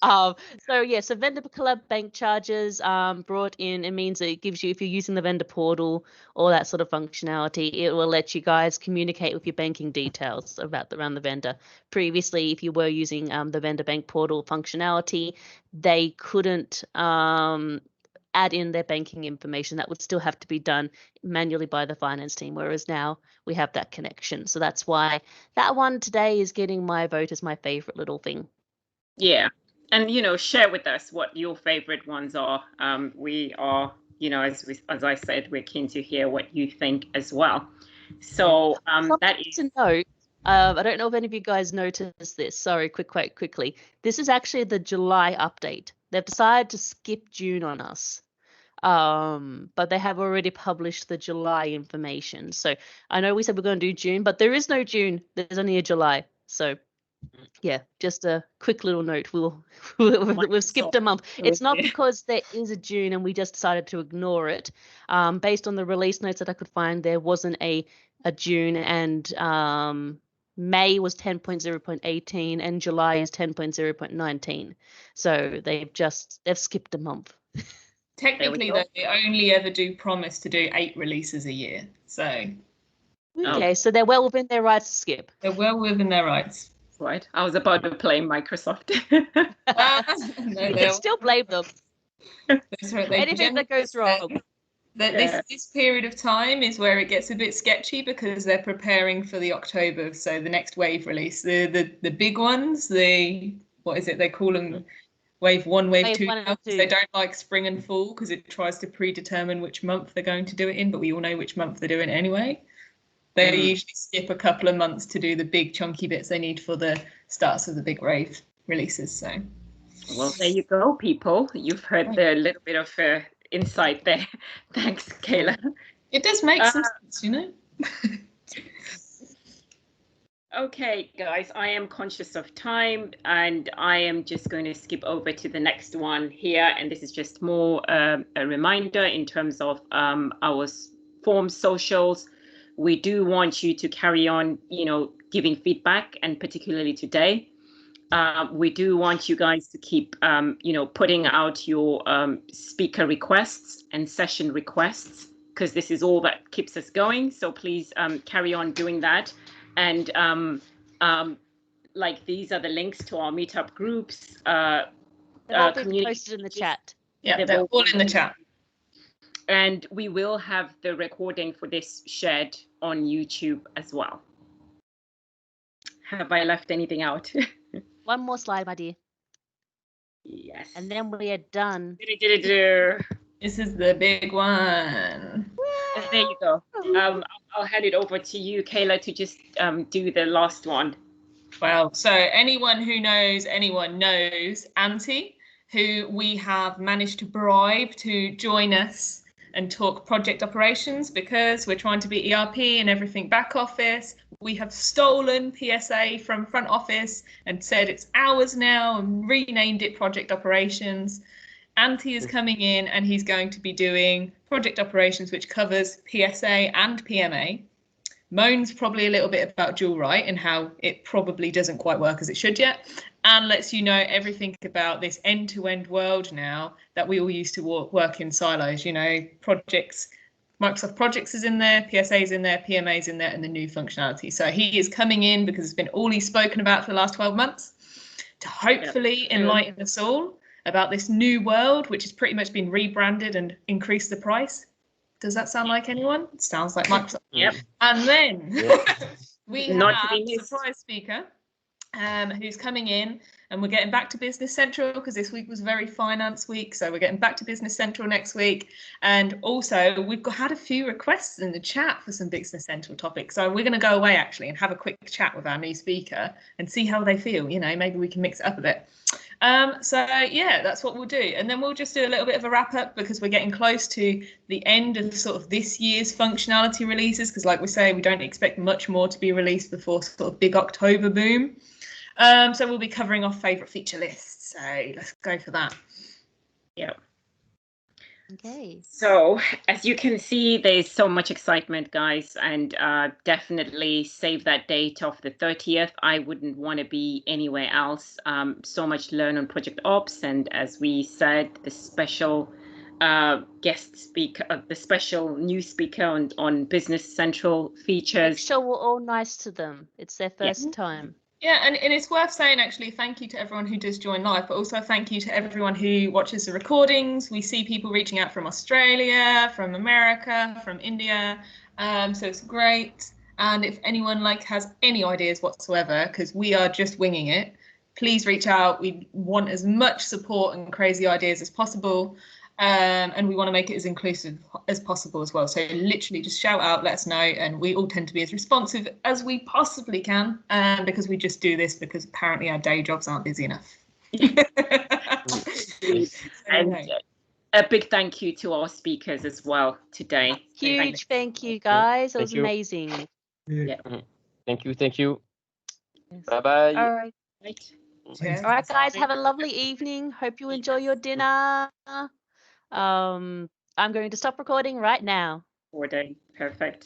So vendor collab bank charges brought in. It means it gives you, if you're using the vendor portal, all that sort of functionality, it will let you guys communicate with your banking details around the vendor. Previously, if you were using the vendor bank portal functionality, they couldn't add in their banking information. That would still have to be done manually by the finance team, whereas now we have that connection. So that's why that one today is getting my vote as my favorite little thing. Yeah. And, share with us what your favorite ones are. We are, as I said, we're keen to hear what you think as well. So that is to note. I don't know if any of you guys noticed this. Sorry, quickly. This is actually the July update. They've decided to skip June on us. But they have already published the July information. So I know we said we're going to do June, but there is no June. There's only a July. So yeah, just a quick little note. We've skipped a month. It's not because there is a June and we just decided to ignore it. Based on the release notes that I could find, there wasn't a June, and May was 10.0.18 and July is 10.0.19. So they've skipped a month. Technically, though, they only ever do promise to do 8 releases a year. So okay, so they're well within their rights to skip. They're well within their rights. Right. I was about to blame Microsoft. No, you can still blame them. That's right. Anything that goes wrong. This period of time is where it gets a bit sketchy because they're preparing for the October, so the next wave release. The big ones, what is it? They call them wave 1, wave 2 now, because they don't like spring and fall because it tries to predetermine which month they're going to do it in, but we all know which month they're doing it anyway. They usually skip a couple of months to do the big chunky bits they need for the starts of the big wave releases. So, well, there you go, people. You've heard the little bit of insight there. Thanks, Kaila. It does make some sense, Okay, guys, I am conscious of time and I am just going to skip over to the next one here. And this is just more a reminder in terms of our form socials. We do want you to carry on, giving feedback, and particularly today. We do want you guys to keep, putting out your speaker requests and session requests, because this is all that keeps us going. So please carry on doing that. And these are the links to our meetup groups. They've all been posted in the chat. Yeah, they're all in the chat. And we will have the recording for this shared on YouTube as well. Have I left anything out? One more slide, my dear. Yes. And then we are done. This is the big one. There you go. I'll hand it over to you, Kaila, to just do the last one. Well, so anyone who knows anyone knows Auntie, who we have managed to bribe to join us and talk project operations, because we're trying to be ERP and everything back office. We have stolen PSA from front office and said it's ours now and renamed it project operations. Auntie is coming in and he's going to be doing project operations, which covers PSA and PMA. Moans probably a little bit about dual right and how it probably doesn't quite work as it should yet, and lets you know everything about this end-to-end world now that we all used to work in silos. Projects, Microsoft Projects is in there, PSA is in there, PMA is in there, and the new functionality. So he is coming in because it's been all he's spoken about for the last 12 months to hopefully enlighten us all about this new world, which has pretty much been rebranded and increased the price. Does that sound like anyone? It sounds like Microsoft. Yep. And then we have a surprise speaker who's coming in and we're getting back to Business Central because this week was very finance week. So we're getting back to Business Central next week. And also we've had a few requests in the chat for some Business Central topics. So we're going to go away actually and have a quick chat with our new speaker and see how they feel. You know, maybe we can mix it up a bit. So yeah, that's what we'll do. And then we'll just do a little bit of a wrap up because we're getting close to the end of sort of this year's functionality releases. Because like we say, we don't expect much more to be released before sort of big October boom. So we'll be covering off favourite feature lists. So let's go for that. Yeah. Okay. So as you can see, there's so much excitement, guys, and definitely save that date of the 30th. I wouldn't want to be anywhere else. So much to learn on Project Ops, and as we said, the special guest speaker, the special new speaker on Business Central features. Make sure we're all nice to them. It's their first time. Yeah, and it's worth saying, actually, thank you to everyone who does join live, but also thank you to everyone who watches the recordings. We see people reaching out from Australia, from America, from India, so it's great. And if anyone has any ideas whatsoever, because we are just winging it, please reach out. We want as much support and crazy ideas as possible. And we want to make it as inclusive as possible as well. So literally just shout out, let us know, and we all tend to be as responsive as we possibly can, because we just do this because apparently our day jobs aren't busy enough. And a big thank you to our speakers as well today. Huge thank you, guys. It was amazing. Yeah. Thank you. Yes. Bye-bye. All right. Yeah. All right, guys, have a lovely evening. Hope you enjoy your dinner. I'm going to stop recording right now. 4 day. Perfect.